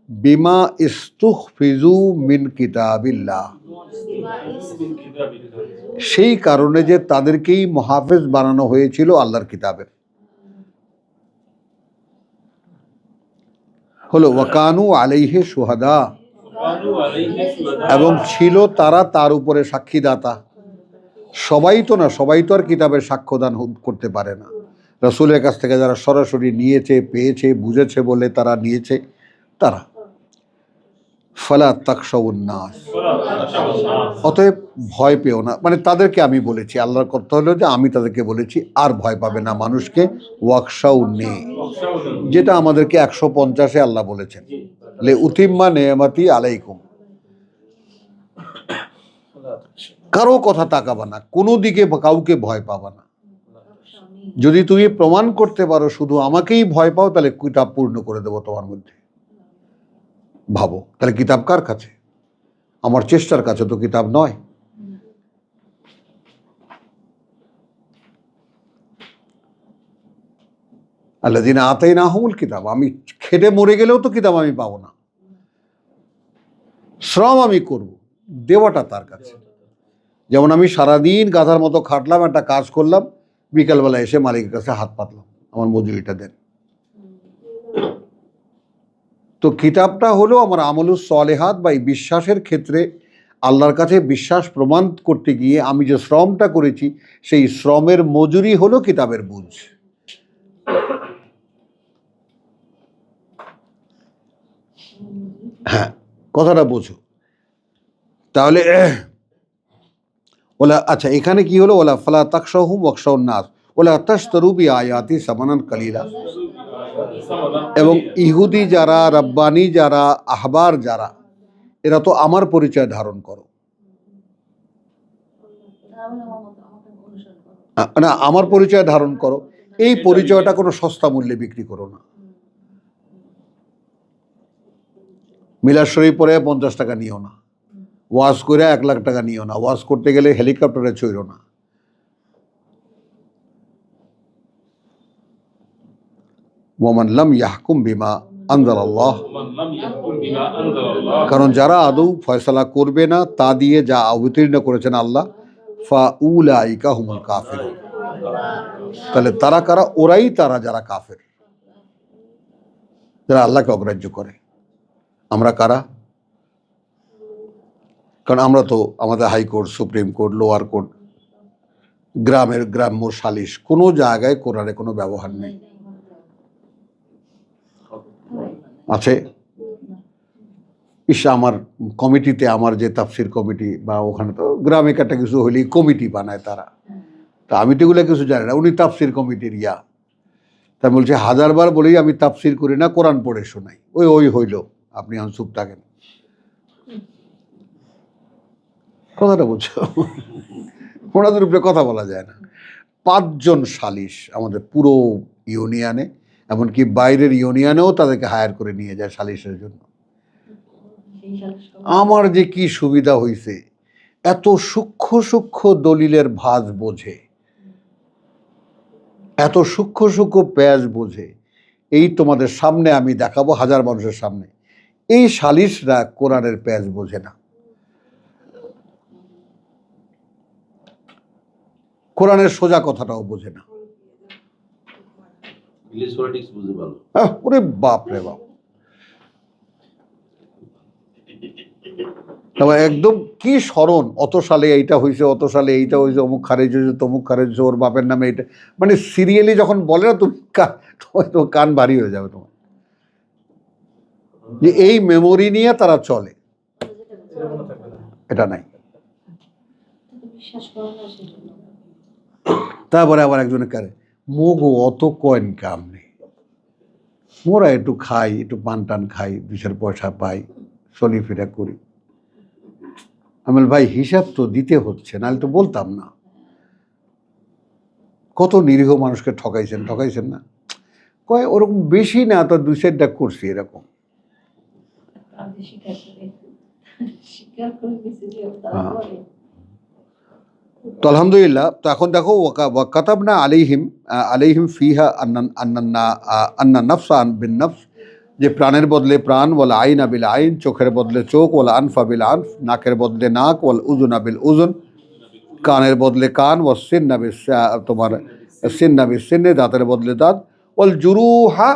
বিমা ইস্তুহফিজু মিন কিতাবিল্লাহ, সেই কারণে যে তাদেরকেই মুহাফেজ বানানো হয়েছিল আল্লাহর কিতাবের। হলো ওয়াকানু আলাইহি শুহাদা, এবং ছিল তারা তার উপরে সাক্ষীদাতা। সবাই তো আর কিতাবের সাক্ষ্যদান করতে পারে না। রাসূলের কাছ থেকে যারা সরাসরি নিয়েছে, পেয়েছে, বুঝেছে বলে তারা নিয়েছে, তারা। ফালা তাখশাউন নাস, অতএব ভয় পেও না। মানে তাদেরকে আমি বলেছি, আল্লাহর কথা হলো যে আমি তাদেরকে বলেছি আর ভয় পাবে না মানুষকে। ওয়াকশাউনি, যেটা আমাদেরকে 150-এ আল্লাহ বলেছেন, লে উতিম্মা নেয়ামাতি আলাইকুম। কারো কথা তাকাবা না, কোনো দিকে কাউকে ভয় পাবা না। যদি তুমি প্রমাণ করতে পারো শুধু আমাকেই ভয় পাও, তাহলে কিতাব পূর্ণ করে দেবো তোমার মধ্যে। ভাবো, তাহলে কিতাব কার কাছে? আমার চেষ্টার কাছে তো কিতাব নয়। আল্লাযিনা আতাইনাহুমুল কিতাব, আমি খেটে মরে গেলেও তো কিতাব আমি পাবো না। শ্রম আমি করব, দেওয়াটা তার কাছে। যেমন আমি সারাদিন গাধার মতো খাটলাম, একটা কাজ করলাম, বিকালবেলা এসে মালিকের কাছে হাত পাতলাম, আমার মজুরিটা দেন। তো কিতাবটা হলো আমার আমলুস সলেহাত বা এই বিশ্বাসের ক্ষেত্রে আল্লাহর কাছে বিশ্বাস প্রমাণ করতে গিয়ে আমি যে শ্রমটা করেছি, সেই শ্রমের মজুরি হলো কিতাবের বুঝ। হ্যাঁ, কথাটা বোঝো। তাহলে ওলা, আচ্ছা এখানে কি হলো, ওলা ফালা তাখশাহুম ওয়াখশাউন নাস ওলা তাশতারু বিআয়াতি সামানান কালিলা। এবং ইহুদি যারা, রব্বানি যারা, আহবার যারা, এরা তো আমার পরিচয় ধারণ করো না, আমার পরিচয় ধারণ করো, এই পরিচয়টা কোনো সস্তা মূল্যে বিক্রি করো না। মিলাদ শরীফ পরে 50 টাকা নিও না, ওয়াজ করে 1 লাখ টাকা নিও না, ওয়াজ করতে গেলে হেলিকপ্টারে চড়ো না। ওয়ামান লাম ইয়াহকুম বিমা আনজালাল্লাহ, কারণ যারা আদৌ ফয়সালা করবে না তা দিয়ে যা অবতীর্ণ করেছেন আল্লাহ, ফাউলাইকা হুমুল কাফিরুন, তাহলে তারা কারা? ওরাই তারা যারা কাফের, যারা আল্লাহকে অগ্রাহ্য করে। আমরা কারা? কারণ আমরা তো আমাদের high court, supreme court, lower court, গ্রাম্য সালিশ, কোনো জায়গায় কোরআনে কোনো ব্যবহার নেই। আছে আমার কমিটিতে, আমার যে তাফসির কমিটি, বা ওখানে তো গ্রামে একটা কিছু হলেই কমিটি বানায় তারা, তা আমি তো এগুলো কিছু জানি না। উনি তাফসির কমিটির তা বলছে 1000 বার বলেই আমি তাফসির করি না, কোরআন পড়ে শোনাই। ওই হইল, আপনি চুপ থাকেন। কথাটা বুঝছো? ওনাদের উপরে কথা বলা যায় না। 5 জন সালিশ আমাদের পুরো ইউনিয়নে, এমনকি বাইরের ইউনিয়নেও তাদেরকে হায়ার করে নিয়ে যায় সালিশের জন্য। আমার যে কি সুবিধা হয়েছে, এত সূক্ষ্ম সূক্ষ্ম দলিলের ভাঁজ বোঝে, এত সূক্ষ্ম সূক্ষ্ম পেঁয়াজ বোঝে। এই তোমাদের সামনে আমি দেখাবো, হাজার মানুষের সামনে। এই সালিশরা কোরআনের পেঁয়াজ বোঝে না, কোরআনের সোজা কথাটাও বোঝে না। ভিলেজ পলিটিক্স বুঝতে ভালো। ওরে বাপ রে বাপ, তারপর একদম কি স্মরণ, অত সালে এইটা হয়েছে, অত সালে এইটা হয়েছে, অমুক খারেজ হয়েছে, তমুক খারেজ হয়েছে, ওর বাপের নামে এটা, মানে সিরিয়ালি যখন বলে না তুমি তো কান ভারী হয়ে যাবে তোমার, যে এই মেমোরি নিয়ে তারা চলে, এরকমও থাকবে না। এটা নাই। বিশ্বাস করো না সেজন্য। তারপরে আবার একজনে কারে মগো অত কয়েন কাম নেই, মোরা একটু খাই, একটু পান টান খাই, 2 পয়সা পাই, চলিফেরা করি। আমি বলি, ভাই হিসাব তো দিতে হচ্ছে, নাহলে তো বলতাম না। কত নিরীহ মানুষকে ঠকাইছেন না? কয় ওরকম বেশি না, তো 2-4টা করছি এরকম। আগে স্বীকার করে দিছে যে তারা হ্যাঁ। করে। তো আলহামদুলিল্লাহ। তো এখন দেখো, ওয়াকাতাবনা আলাইহিম ফিহা আন্না নাফসা বিন নফস, যে প্রাণের বদলে প্রাণ, ওয়াল আইনা বিল আইন, চোখের বদলে চোখ, ওয়াল আনফা বিল আনফ, নাকের বদলে নাক, ওয়াল উযুনা বিল উযুন, কানের বদলে কান, ওয়াস সিন্না বিস তোমার সিন্না বিস সিন্নে, দাঁতের বদলে দাঁত, ওয়াল জুরুহা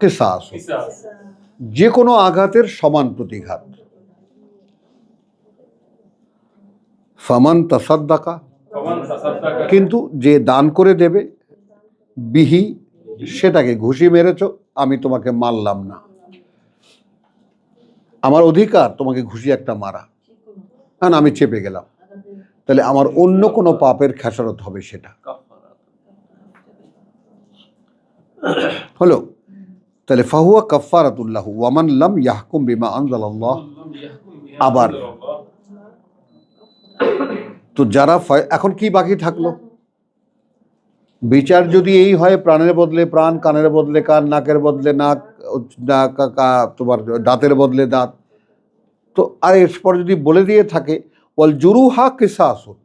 কিসাস, যে কোনো আঘাতের সমান প্রতিঘাত। ফামান তাসাদ্দাকা, কিন্তু যে দান করে দেবে, বিহি, সেটাকে ঘুষি মেরেছ, আমি তোমাকে মারলাম না, আমার অধিকার তোমাকে ঘুষি একটা মারা, কারণ আমি চেপে গেলাম, তাহলে আমার অন্য কোনো পাপের খেসারত হবে, সেটা হলো। তাহলে ফাহুয়া কাফফারাতুল্লাহু ওয়ামান লাম ইয়াহকুম বিমা আনজালাল্লাহ। আবার তো যারা এখন কি বাকি থাকলো? বিচার যদি এই হয়, প্রাণের বদলে প্রাণ, কানের বদলে কান, নাকের বদলে নাক, তোমার দাঁতের বদলে দাঁত, তো আর এরপর যদি বলে দিয়ে থাকে ওয়াল জুরুহা কিসাসুন,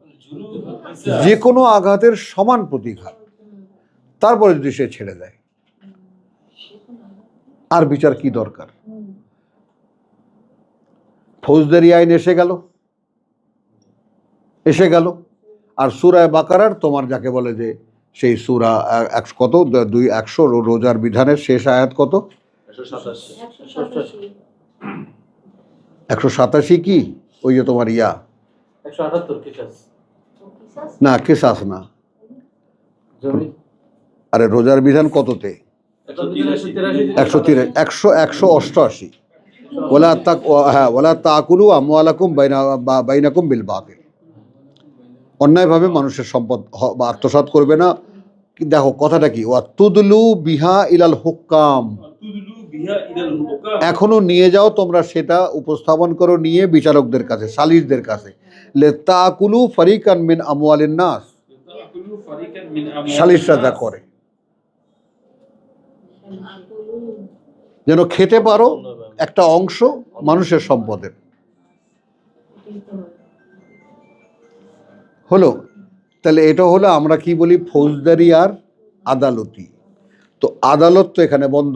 যে কোনো আঘাতের সমান প্রতিঘাত, তারপরে যদি সে ছেড়ে দেয়, আর বিচার কি দরকার? ফৌজদারি আইন এসে গেল। আর সূরা বাকারার তোমার যাকে বলে যে সেই সূরা কত 100 রোজার বিধানের শেষ আয়াত কত? 187। 187 কি? ওই যে তোমার 178 কিসাস। না, কেসাস না, জমি আরে রোজার বিধান কততে? 183 188। ওয়ালা তাকুলু আমওয়ালাকুম বাইনাকুম বিল বাতিল, অন্যায়ভাবে মানুষের সম্পদ আত্মসাৎ করবে না। দেখো কথাটা কি, ওয়াতুদলু বিহা ইলাল হুকাম, এখনো নিয়ে যাও তোমরা, সেটা উপস্থাপন করো নিয়ে বিচারকদের কাছে, সালিসদের কাছে। তাকুলু ফারিকান মিন আমওয়ালিন নাস, সালিসরা যা করে যেন খেতে পারো একটা অংশ মানুষের সম্পদের। হলো, তাহলে এটা হলো আমরা কি বলি, ফৌজদারি আর আদালতি। তো আদালত তো এখানে বন্ধ,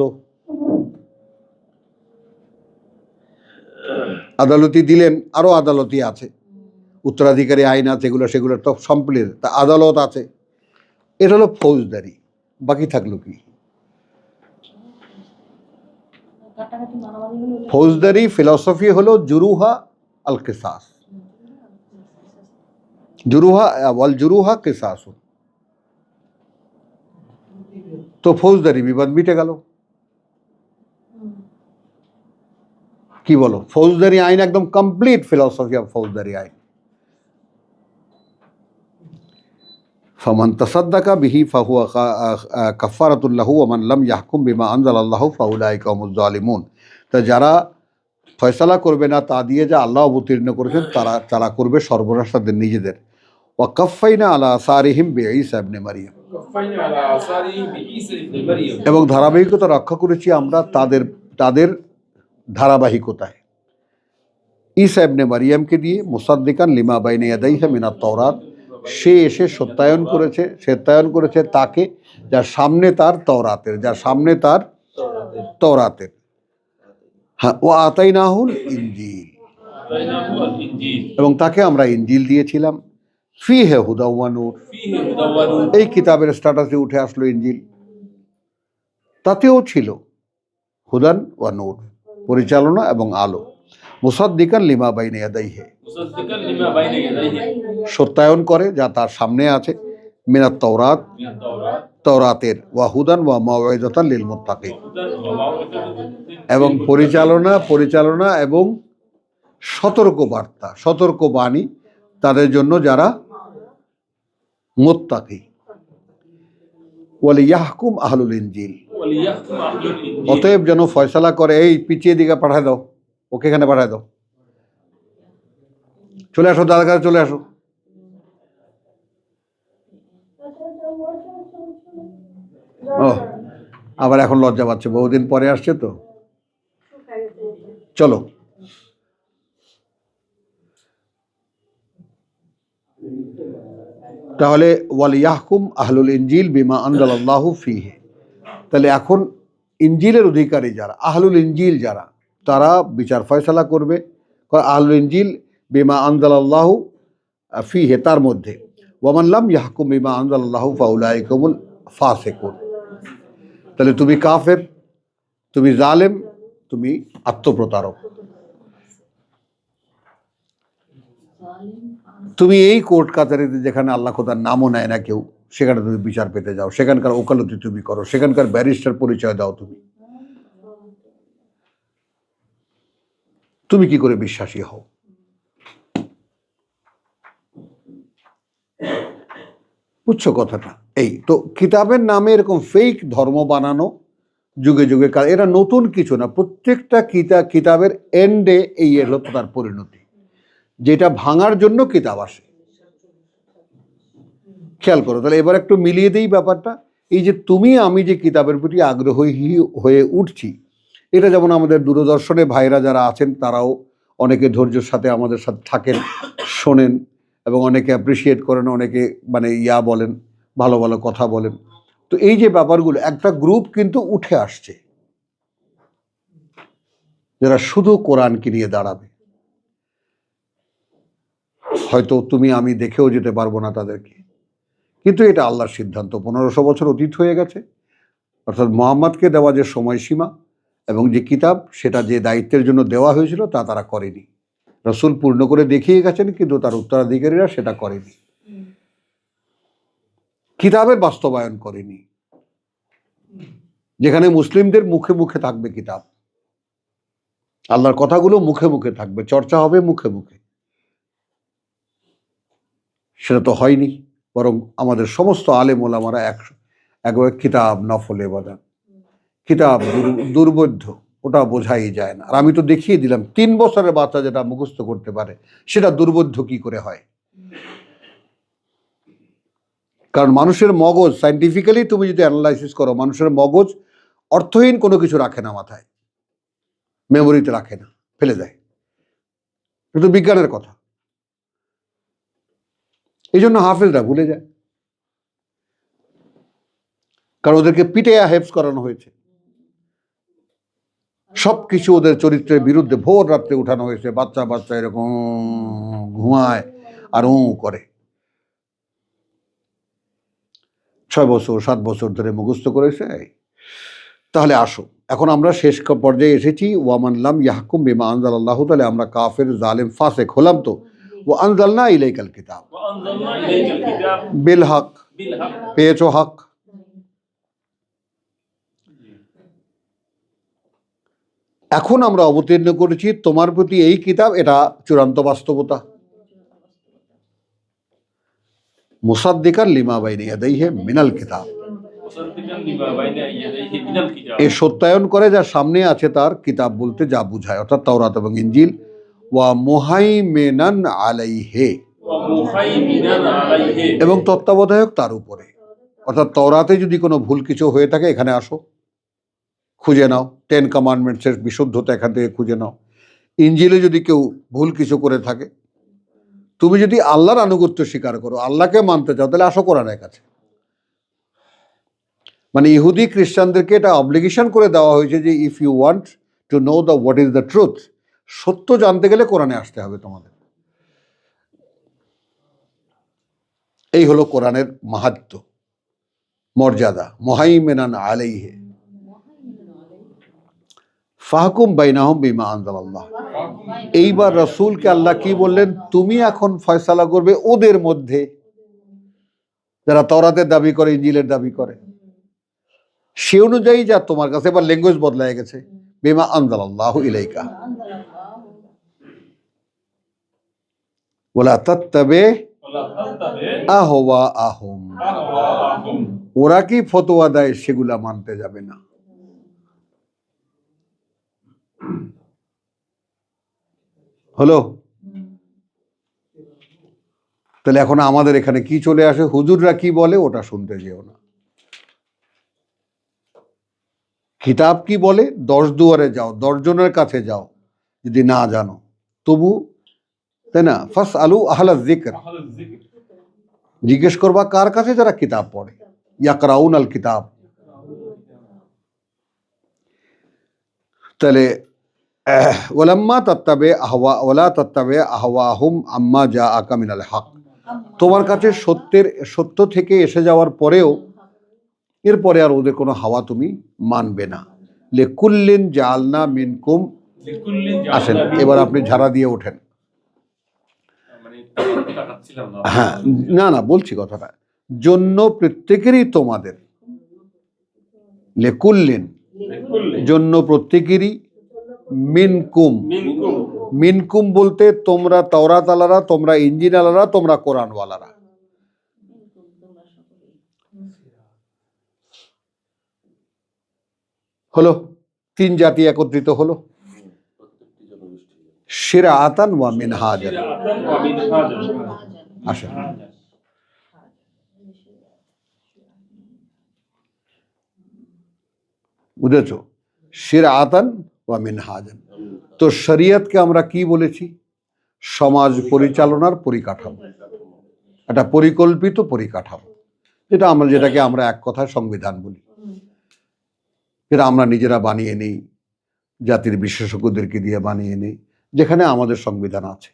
আদালতি দিলেন, আরো আদালতি আছে, উত্তরাধিকারী আইন আছে, সেগুলো তো সম্পূর্ণ, তা আদালত আছে। এটা হলো ফৌজদারি। বাকি থাকলো কি? ফৌজদারি ফিলসফি হলো জুরুহা আল কিসাস, জুরুহা কিসাস। তো ফৌজদারি বিবাদ মিটে গেল। কি বলো? ফৌজদারি আইন একদম কমপ্লিট ফিলসফি অফ ফৌজদারি আইন। ফামান তাসাদ্দাকা বিহি ফাহুয়া কাফফারাতুল লাহু ওয়া মান লাম ইয়াহকুম বিমা আনজালাল্লাহু ফাউলাইকা হুমুজ জালিমুন। তা যারা ফয়সালা করবে না তা দিয়ে যা আল্লাহ অবতীর্ণ করেছেন, তারা করবে সর্বনাশ তাদের নিজেদের। ওয়া কাফফাইনা আলা আসারিহিম বিঈসা ইবনে মারইয়াম, এবং ধারাবাহিকতা রক্ষা করেছি আমরা তাদের ধারাবাহিকতায়। ঈসা ইবনে মারিয়ামকে দিয়ে মুসাদ্দিকান লিমা বাইনা ইয়াদাইহি মিনাত তাওরাত, সে এসে সত্যায়ন করেছে তাকে যার সামনে তার তওরাতের। হ্যাঁ, ও আতাইনাহুল ইনজিল, এবং তাকে আমরা ইনজিল দিয়েছিলাম। ফিহে হুদা ওয়া নূর, এই কিতাবের স্ট্যাটাসে উঠে আসলো ইনজিল, তাতেও ছিল হুদান ওয়া নূর, পরিচালনা এবং আলো। মুসাদ্দিকান লিমা বাইনা ইয়াদাইহি, সত্যায়ন করে যা তার সামনে আছে, মিনাত তাওরাত, তওরাতের, ওয়াহুদান ওয়া মাউইযাতান লিল মুত্তাকিন, এবং পরিচালনা এবং সতর্কবাণী তাদের জন্য যারা মুত্তাকি। ওয়ালিয়াহকুম আহলুল ইনজিল, অতএব যেন ফয়সালা করে, এই পিছিয়ে দিকে পাঠায় দাও, ওকে এখানে পাঠায় দাও, চলে আসো দাদার কাছে চলে আসো। ও আবার এখন লজ্জা পাচ্ছে, বহুদিন পরে আসছে তো। চলো, তাহলে ওয়ালিয়াহকুম আহলুল ইনজিল বিমা আনজালাল্লাহু ফীহি, তাহলে এখন ইনজিলের অধিকারী যারা, আহলুল ইনজিল যারা, তারা বিচার ফয়সালা করবে। আহলুল ইনজিল বিমা আনজালাল্লাহু ফীহি, তার মধ্যে ওয়ামান লাম ইয়াহকুম বিমা আনজালাল্লাহু ফাউলাইকা হুমুল ফাসিকুন। তাহলে তুমি কাফের, তুমি জালেম, তুমি আত্মপ্রতারক। তুমি এই কোর্ট কাচারিতে যেখানে আল্লাহ খোদার নামও নেয় না কেউ, সেখানে তুমি বিচার পেতে যাও, সেখানকার ওকালতি তুমি করো, সেখানকার ব্যারিস্টার পরিচয় দাও, তুমি কি করে বিশ্বাসী হও? বুঝছো কথাটা? এই তো কিতাবের নামে এরকম ফেক ধর্ম বানানো যুগে যুগে কাল, এরা নতুন কিছু না। প্রত্যেকটা কিতাবের এন্ডে এই হলো তার পরিণতি, যেটা ভাঙার জন্য কিতাব আসে। খেয়াল করো। তাহলে এবার একটু মিলিয়ে দেই ব্যাপারটা। এই যে তুমি আমি যে কিতাবের প্রতি আগ্রহী হয়ে উঠছি, এটা যেমন আমাদের দূরদর্শনে ভাইরা যারা আছেন তারাও অনেকে ধৈর্যের সাথে আমাদের সাথে থাকেন, শোনেন, এবং অনেকে অ্যাপ্রিসিয়েট করেন, অনেকে মানে বলেন, ভালো ভালো কথা বলেন। তো এই যে ব্যাপারগুলো, একটা গ্রুপ কিন্তু উঠে আসছে যারা শুধু কোরআনকে নিয়ে দাঁড়াবে। হয়তো তুমি আমি দেখেও যেতে পারবো না তাদেরকে, কিন্তু এটা আল্লাহর সিদ্ধান্ত। 1500 বছর অতীত হয়ে গেছে, অর্থাৎ মুহাম্মদকে দেওয়া যে সময়সীমা এবং যে কিতাব, সেটা যে দায়িত্বের জন্য দেওয়া হয়েছিল তা তারা করেনি। রাসূল পূর্ণ করে দেখিয়ে গেছেন, কিন্তু তার উত্তরাধিকারীরা সেটা করেনি, কিতাবের বাস্তবায়ন করেনি। যেখানে মুসলিমদের মুখে মুখে থাকবে কিতাব, আল্লাহর কথাগুলো মুখে মুখে থাকবে, চর্চা হবে মুখে মুখে, সেটা তো হয়নি। বরং আমাদের সমস্ত আলেম ওলামারা একবার কিতাব নফলে বাদান, কিতাব দুর্বোধ্য, ওটা বোঝাই যায় না। আর আমি তো দেখিয়ে দিলাম 3 বছরের বাচ্চা যেটা মুখস্থ করতে পারে সেটা দুর্বোধ্য কি করে হয়। কারণ মানুষের মগজ, সাইন্টিফিক্যালি তুমি যদি অ্যানালাইসিস করো, মানুষের মগজ অর্থহীন কোনো কিছু রাখে না মাথায়, মেমোরিতে রাখে না, ফেলে দেয়। এটা বিজ্ঞানের কথা। এই জন্য হাফেজরা ভুলে যায়, কারণ ওদেরকে পিটে হেফজ করানো হয়েছে, সবকিছু ওদের চরিত্রের বিরুদ্ধে ভোর রাত্রে উঠানো হয়েছে। বাচ্চা বাচ্চা এরকম ঘুমায় আর করে, 6 বছর 7 বছর ধরে মুখস্থ করেছে। তাহলে আসো, এখন আমরা শেষ পর্যায়ে এসেছি। ওয়ামান লাম ইয়াহকুম বিমা আনজালাল্লাহু, তাহলে আমরা কাফের, জালেম, ফাসিক হলাম। তো ওয়া আনজালনা ইলাইকাল কিতাব বিল হক, পেয়েছো হক। এখন আমরা অবতীর্ণ করেছি তোমার প্রতি এই কিতাব, এটা চূড়ান্ত বাস্তবতা। মুসাদ্দিকান লিমা বাইনা ইয়াদাইহি মিনাল কিতাব, এ সত্যায়ন করে যা সামনে আছে তার, কিতাব বলতে যা বুঝায়, অর্থাৎ তাওরাত এবং ইনজিল। ওয়া মুহাইমিনান আলাইহি, এবং তত্ত্বাবধায়ক তার উপরে। অর্থাৎ তাওরাতে যদি কোনো ভুল কিছু হয়ে থাকে, এখানে আসো, খুঁজে নাও। 10 কমান্ডমেন্টসের বিশুদ্ধতা এখান থেকে খুঁজে নাও। ইঞ্জিলে যদি কেউ ভুল কিছু করে থাকে, তুমি যদি আল্লাহর আনুগত্য স্বীকার করো, আল্লাহকে মানতে চাও, তাহলে আসো কোরআনের কাছে। মানে ইহুদি খ্রিস্টানদেরকে এটা অব্লিগেশন করে দেওয়া হয়েছে যে if you want to know the what is the truth, সত্য জানতে গেলে কোরআনে আসতে হবে তোমাদের। এই হলো কোরআনের মাহাত্ম্য, মর্যাদা। মুহাইমিনান আলাইহি ফাহকুম বাইনাহুম বিমা আনজালাল্লাহ। এইবার রাসূলকে আল্লাহ কি বললেন? তুমি এখন ফয়সালা করবে ওদের মধ্যে, যারা তওরাতের দাবি করে, ইনজিলের দাবি করে, সে অনুযায়ী যা তোমার কাছে। এবার ল্যাঙ্গুয়েজ বদলায় গেছে, বিমা আনজালাল্লাহু ইলাইকা ওয়ালা তাত্তাবি আহওয়াআহুম। ওরা কি ফতোয়া দেয় সেগুলা মানতে যাবে না। হলো? তাহলে এখন আমাদের এখানে কি চলে আসে? হুজুররা কি বলে ওটা শুনতে যেও না। কিতাব কি বলে 10 দুয়ারে যাও, 10 জনের কাছে যাও, যদি না জানো তবু, তাই না? ফাসআলু আহলা যিকর, জিজ্ঞেস করবা কার কাছে? যারা কিতাব পড়ে, ইয়াকরাউন আল কিতাব। তাহলে ওয়ালাম্মা তাত্তাবে আহওয়া ওয়ালা তাত্তাবে আহওয়াহুম আম্মা জাআকা মিনাল হক। তোমার কাছে সত্য থেকে এসে যাওয়ার পরেও এরপরে আর ওদের কোনো হাওয়া তুমি মানবে না। লিকুল্লিন জাআলনা মিনকুম। আসেন এবার আপনি ঝাড়া দিয়ে ওঠেন। হ্যাঁ, না বলছি কথাটা, জন্য প্রত্যেকেরই তোমাদের, লিকুল্লিন জন্য প্রত্যেকেরই, মিনকুম। মিনকুম বলতে তোমরা তাওরাত আলারা, তোমরা ইনজিল আলারা, তোমরা কোরআনওয়ালারা। হলো 3 জাতি একত্রিত হলো। শিরআতান ওয়া মিনহাজান। আসেন, বুঝেছো? শিরআতান ওয়া মিনহাজান। তো শরীয়তকে আমরা কি বলেছি? সমাজ পরিচালনার পরিকাঠামো, একটা পরিকল্পিত পরিকাঠামো, যেটাকে আমরা এক কথায় সংবিধান বলি। যেটা আমরা নিজেরা বানিয়ে নিই, জাতির বিশেষজ্ঞদেরকে দিয়ে বানিয়ে নিই, যেখানে আমাদের সংবিধান আছে।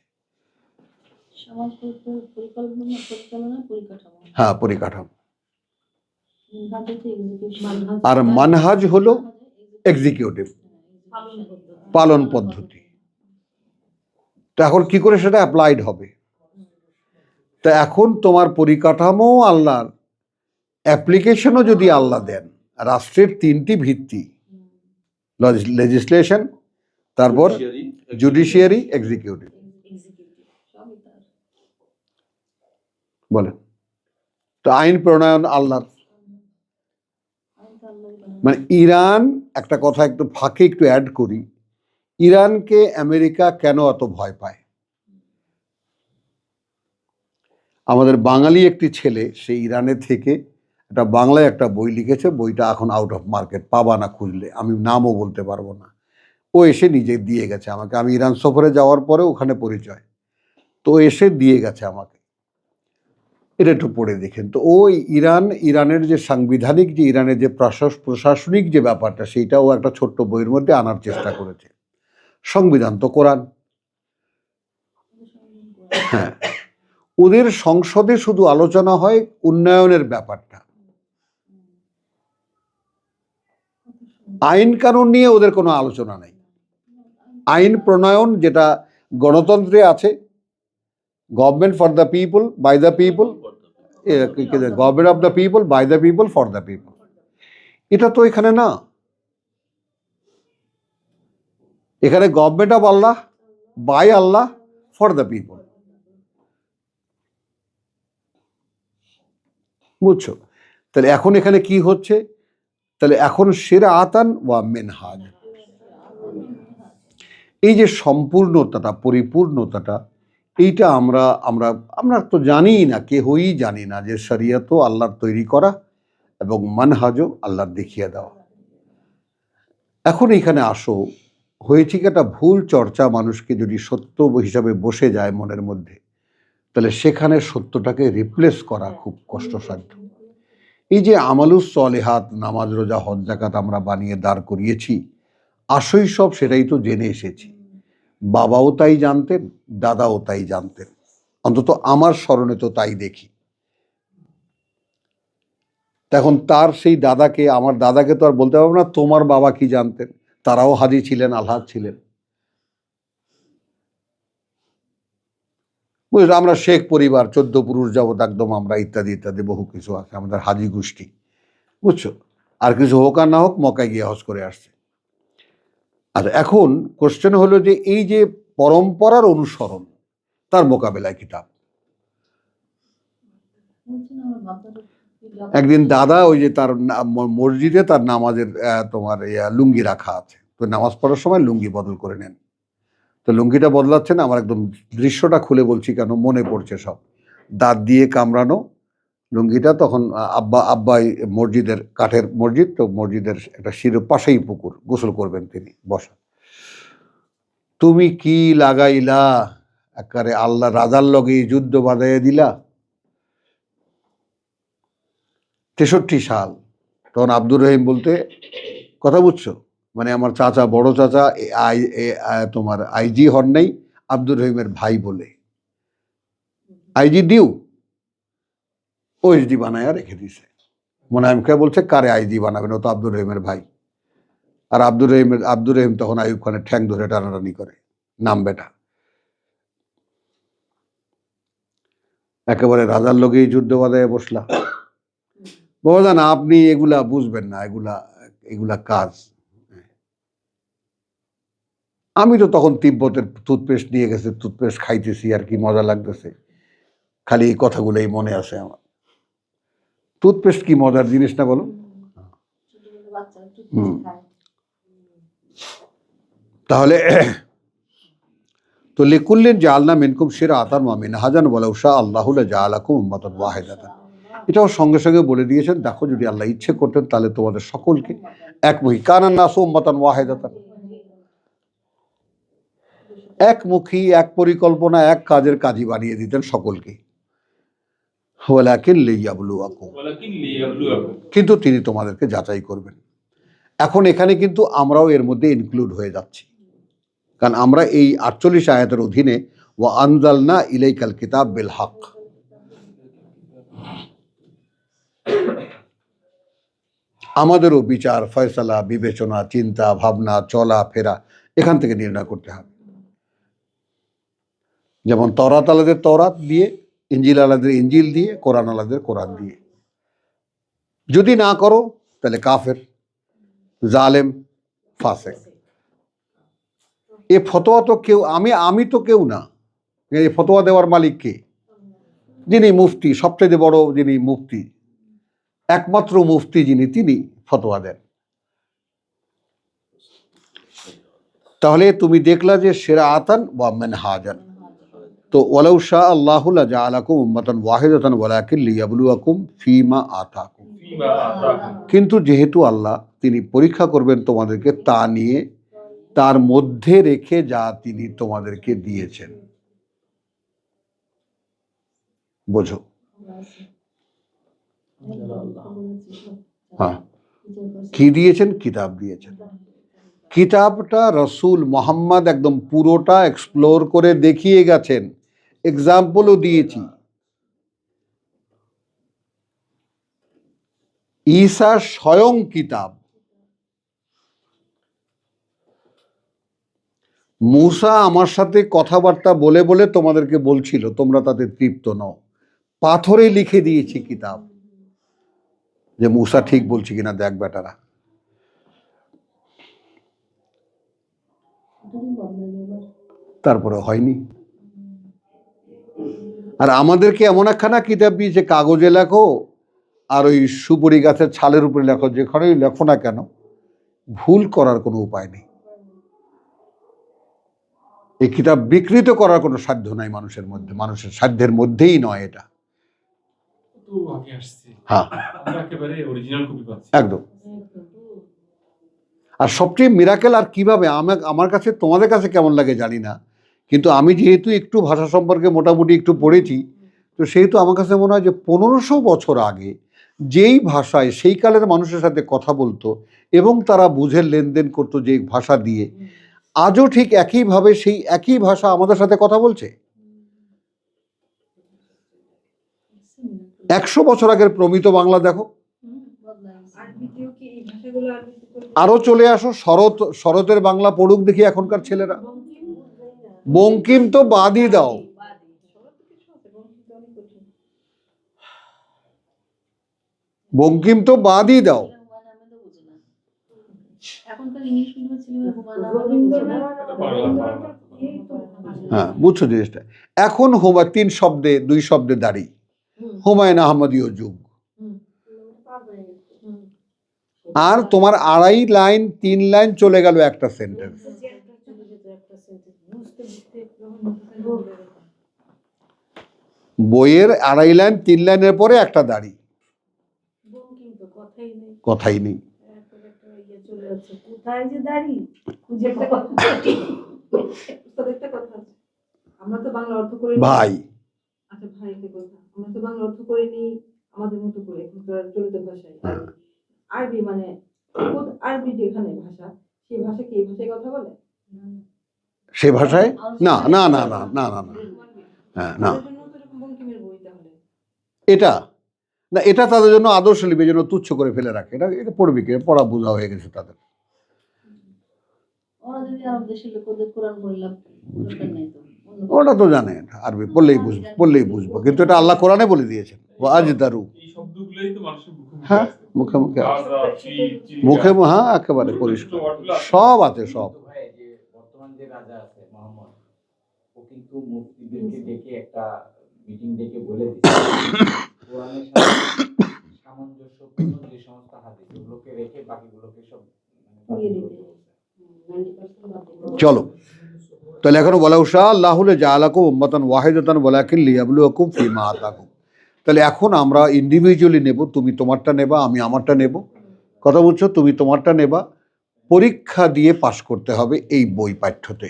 হ্যাঁ, পরিকাঠামো। আর মানহাজ হলো এক্সিকিউটিভ, পালন পদ্ধতি। তো এখন কি করে সেটা অ্যাপ্লাইড হবে? তা এখন তোমার পরিকাঠামো আল্লাহর, অ্যাপ্লিকেশনও যদি আল্লাহ দেন। রাষ্ট্রের 3টি ভিত্তি, লেজিসলেশন, তারপর জুডিশিয়ারি, এক্সিকিউটিভ। বলেন তো আইন প্রণয়ন আল্লাহর। মানে ইরান, একটা কথা একটু ফাঁকে একটু অ্যাড করি, ইরানকে আমেরিকা কেন এত ভয় পায়? আমাদের বাঙালি একটি ছেলে, সে ইরানে থেকে একটা বাংলায় একটা বই লিখেছে, বইটা এখন আউট অফ মার্কেট, পাবা না খুঁজলে, আমি নামও বলতে পারবো না। ও এসে নিজে দিয়ে গেছে আমাকে, আমি ইরান সফরে যাওয়ার পরে ওখানে পরিচয়, তো এসে দিয়ে গেছে আমাকে। এটা একটু পড়ে দেখেন তো। ওই ইরানের যে সাংবিধানিক, যে ইরানের যে প্রশাসনিক যে ব্যাপারটা, সেইটাও একটা ছোট্ট বইয়ের মধ্যে আনার চেষ্টা করেছে। সংবিধান তো কোরআন। হ্যাঁ, ওদের সংসদে শুধু আলোচনা হয় উন্নয়নের ব্যাপারটা, আইন কানুন নিয়ে ওদের কোনো আলোচনা নেই। আইন প্রণয়ন যেটা গণতন্ত্রে আছে, government for the people, by the people, government of the people, by the people, for the people, এটা তো এখানে না। এখানে government of Allah, by Allah, for the people. বুঝছো? তাহলে এখন এখানে কি হচ্ছে? তাহলে এখন শিরআতান ওয়া মিনহাজ, এই যে সম্পূর্ণতাটা, পরিপূর্ণতাটা, এইটা আমরা তো জানি না, কেহই জানি না যে শরীয়তও আল্লাহর তৈরি করা এবং মানহাজও আল্লাহর দেখিয়ে দেওয়া। এখন এখানে আসো, হয়েছে কি একটা ভুল চর্চা মানুষকে যদি সত্য হিসাবে বসে যায় মনের মধ্যে, তাহলে সেখানে সত্যটাকে রিপ্লেস করা খুব কষ্টসাধ্য। এই যে আমালুস সলেহাত, নামাজ রোজা হজ যাকাত আমরা বানিয়ে দাঁড় করিয়েছি, আসই সব সেটাই তো জেনে এসেছি। বাবাও তাই জানতেন, দাদাও তাই জানতেন, অন্তত আমার স্মরণে তো তাই দেখি। তখন তার সেই দাদাকে, আমার দাদাকে তো আর বলতে পারবো না তোমার বাবা কি জানতেন, তারাও হাজি ছিলেন, আলহাজ ছিলেন। বুঝলো, আমরা শেখ পরিবার, 14 পুরুষ যাবত একদম আমরা, ইত্যাদি ইত্যাদি বহু কিছু আছে আমাদের হাজি গোষ্ঠী, বুঝছো। আর কিছু হোক আর না হোক মক্কায় গিয়ে হজ করে আসছে। আর এখন কোশ্চেন হলো যে এই যে পরম্পরার অনুসরণ, তার মোকাবেলায় কিতাব। একদিন দাদা ওই যে তার মসজিদে তার নামাজের তোমার লুঙ্গি রাখা আছে, তো নামাজ পড়ার সময় লুঙ্গি বদল করে নেন। তো লুঙ্গিটা বদলাচ্ছে না, আমার একদম দৃশ্যটা খুলে বলছি কেন মনে পড়ছে সব। দাঁত দিয়ে কামড়ানো লুঙ্গিটা, তখন আব্বাই মসজিদের, কাঠের মসজিদ তো, মসজিদের একটা শিরো পাশেই পুকুর, গোসল করবেন তিনি, বসা। তুমি কি লাগাইলা, একেবারে আল্লাহ রাজার লগে যুদ্ধ বাঁধাইয়া দিলা। 63 সাল। তখন আব্দুর রহিম বলতে, কথা বুঝছো, মানে আমার চাচা, বড় চাচা তোমার আইজি হন নাই, আব্দুর রহিমের ভাই বলে আইজি ডিউ ওএসডি বানায়া রেখে দিছে। মোনায়েমকে বলছে কারে আইজি বানাবেন, ও তো আব্দুর রহিমের ভাই। আর আব্দুর রহিম তখন আইয়ুব খানের ঠ্যাং ধরে টানাটানি করে, নাম বেটা। একেবারে রাজার লগেই যুদ্ধ বাঁধাইয়া বসলা। বললেন আপনি এগুলা বুঝবেন না, এগুলা কাজ। আমি তো তখন তিব্বতের টুথপেস্ট নিয়ে গেছে, টুথপেস্ট খাইতেছি আর কি মজা লাগতেছে, খালি এই কথাগুলোই মনে আছে আমার। টুথপেস্ট কি মজার জিনিস না বলো। তাহলে তো লিকুল্লিন জাআলনা মিনকুম শিরআতান ওয়া মিনহাজান ওয়ালাউ শাআ আল্লাহু লাজাআলাকুম উম্মাতান ওয়াহিদাতান। এটাও সঙ্গে সঙ্গে বলে দিয়েছেন, দেখো যদি আল্লাহ ইচ্ছে করতেন তাহলে তোমাদের সকলকে একমুখী, কানান নাসু উম্মাতান ওয়াহিদাতান, একমুখী, এক পরিকল্পনা, এক কাজের কাজী বানিয়ে দিতেন সকলকে। ওয়ালাকিন লিয়াবলুয়াকুম, কিন্তু তিনি তোমাদেরকে যাচাই করবেন। এখন এখানে কিন্তু আমরাও এর মধ্যে ইনক্লুড হয়ে যাচ্ছি, কারণ আমরা এই 48 আয়াতের অধীনে ওয়া আনজালনা ইলাইকাল কিতাব বিল হক, আমাদেরও বিচার, ফয়সালা, বিবেচনা, চিন্তা ভাবনা, চলা ফেরা এখান থেকে নির্ণয় করতে হবে। যেমন তওরাত আলাদের তওরাত দিয়ে, ইঞ্জিল আলাদের ইঞ্জিল দিয়ে, কোরআন আলাদের কোরআন দিয়ে। যদি না করো তাহলে কাফের, জালেম, ফাসেক। এ ফতোয়া তো কেউ, আমি তো কেউ না। এই ফতোয়া দেওয়ার মালিক কে? যিনি মুফতি, সবচেয়ে বড় যিনি মুফতি, একমাত্র মুফতি যিনি, তিনি ফতোয়া দেন। তাহলে তুমি দেখলা যে শিরআতান ওয়া মিনহাজান, তো ওয়ালাউ শাআ আল্লাহু লাজাআলাকুম উম্মাতান ওয়াহিদাতান ওয়ালাকিন লিয়াবলুয়াকুম ফীমা আতাকুম। কিন্তু যেহেতু আল্লাহ তিনি পরীক্ষা করবেন তোমাদেরকে তা নিয়ে, তার মধ্যে রেখে যা তিনি তোমাদেরকে দিয়েছেন। বোঝো? হ্যাঁ, কি দিয়েছেন? কিতাব দিয়েছেন। কিতাবটা রসুল মোহাম্মদ একদম পুরোটা এক্সপ্লোর করে দেখিয়ে গেছেন, এক্সাম্পলও দিয়েছি। ঈসা স্বয়ং কিতাব, মূসা আমার সাথে কথাবার্তা বলে বলে তোমাদেরকে বলছিল, তোমরা তাতে তৃপ্ত নও, পাথরে লিখে দিয়েছি কিতাব, যে মূসা ঠিক বলছি কিনা দেখ বেটারা। তারপরে হয়নি। আর আমাদেরকে এমন একখানা কিতাব দিয়েছে, কাগজে লেখো আর ওই সুপুরি গাছের ছালের উপরে লেখো, যেখানেই লেখো না কেন ভুল করার কোনো উপায় নেই। এই কিতাব বিকৃত করার কোনো সাধ্য নাই মানুষের মধ্যে, মানুষের সাধ্যের মধ্যেই নয় এটা। হ্যাঁ, একদম। আর সবচেয়ে মিরাকেল আর কিভাবে আমার কাছে, তোমাদের কাছে কেমন লাগে জানি না, কিন্তু আমি যেহেতু একটু ভাষা সম্পর্কে মোটামুটি একটু পড়েছি, তো সেহেতু আমার কাছে মনে হয় যে 1500 বছর আগে যেই ভাষায় সেই কালের মানুষের সাথে কথা বলতো এবং তারা বুঝে লেনদেন করতো যে ভাষা দিয়ে, আজও ঠিক একইভাবে সেই একই ভাষা আমাদের সাথে কথা বলছে। 100 বছর আগের প্রমিত বাংলা দেখো। আরবিতেও কি এই ভাষাগুলো আরবিতে আরো চলে আসো, শরতের বাংলা পড়ুক দেখি এখনকার ছেলেরা। বঙ্কিম তো বাদই দাও, বঙ্কিম তো বাদই দাও। এখনকার ইংলিশ মিডিয়ামের ছেলেমেয়েরা রবীন্দ্রনাথ এই তো হ্যাঁ, বুঝছো জিনিসটা। এখন 3 শব্দে 2 শব্দে দাঁড়ি, হুমায়ুন আহমদীয় যুগ। আর তোমার 2.5 লাইন 3 লাইন চলে গেল একটা সেন্টেন্স। বইয়ের 2.5 লাইন 3 লাইনের পরে একটা দাঁড়ি, কথাই নেই। কোথায় যে দাঁড়ি খুঁজে একটা কথা আছে, আমরা তো বাংলা অর্থ করে ভাই আচ্ছা ভাই একটা কথা, আমরা তো বাংলা অর্থ করে নিই আমাদের মতো করে এখনকার চলিত ভাষায়। আরবি মানে আরবি যেখানে ভাষা, সেই ভাষা কি এই ভাষায় কথা বলে? সে ভাষায় না না না না না না না, হ্যাঁ না, তাদের জন্য তো এরকম বঙ্কিমের বই তাহলে। এটা না, এটা তাদের জন্য আদর্শ লিপি, জন্য তুচ্ছ করে ফেলে রাখে। এটা পড়বি কে, পড়া বোঝা হয়ে গেছে তাদের। ওরা যদি আরব দেশের লোক ওদের কোরআন পড়লাম দরকার নেই তো। ওটা তো জানে, আরবি পড়লেই বুঝবো, কিন্তু এটা আল্লাহ কোরআনে বলে দিয়েছেন, আজ দারু। এই শব্দগুলোই তো মানুষের হ্যাঁ, মুখে মুখে আছে। গাজা, চিট, মুখে হ্যাঁ, একেবারে পরিষ্কার সব আছে, সব। কিন্তু ভাই যে বর্তমান যে রাজা আছে মোহাম্মদ, ও কিন্তু মুফতিদেরকে ডেকে একটা মিটিং ডেকে বলে দিচ্ছে কোরআনের সাথে সামঞ্জস্যপূর্ণ যে সমস্ত হাদিস ওগুলোকে রেখে বাকিগুলোকে সব উড়িয়ে দিতে। 90% চলো, তাহলে এখনো বলা উষা আল্লাহুল জাআলাকুম উম্মাতান ওয়াহিদাতান ওয়ালাকিন লিয়াবলুয়াকুম ফীমা আতাকুম। তাহলে এখন আমরা ইন্ডিভিজুয়ালি নেব, তুমি তোমারটা নেবা, আমি আমারটা নেব। কথা বলছো, তুমি তোমারটা নেবা, পরীক্ষা দিয়ে পাশ করতে হবে এই বই পাঠ্যতে।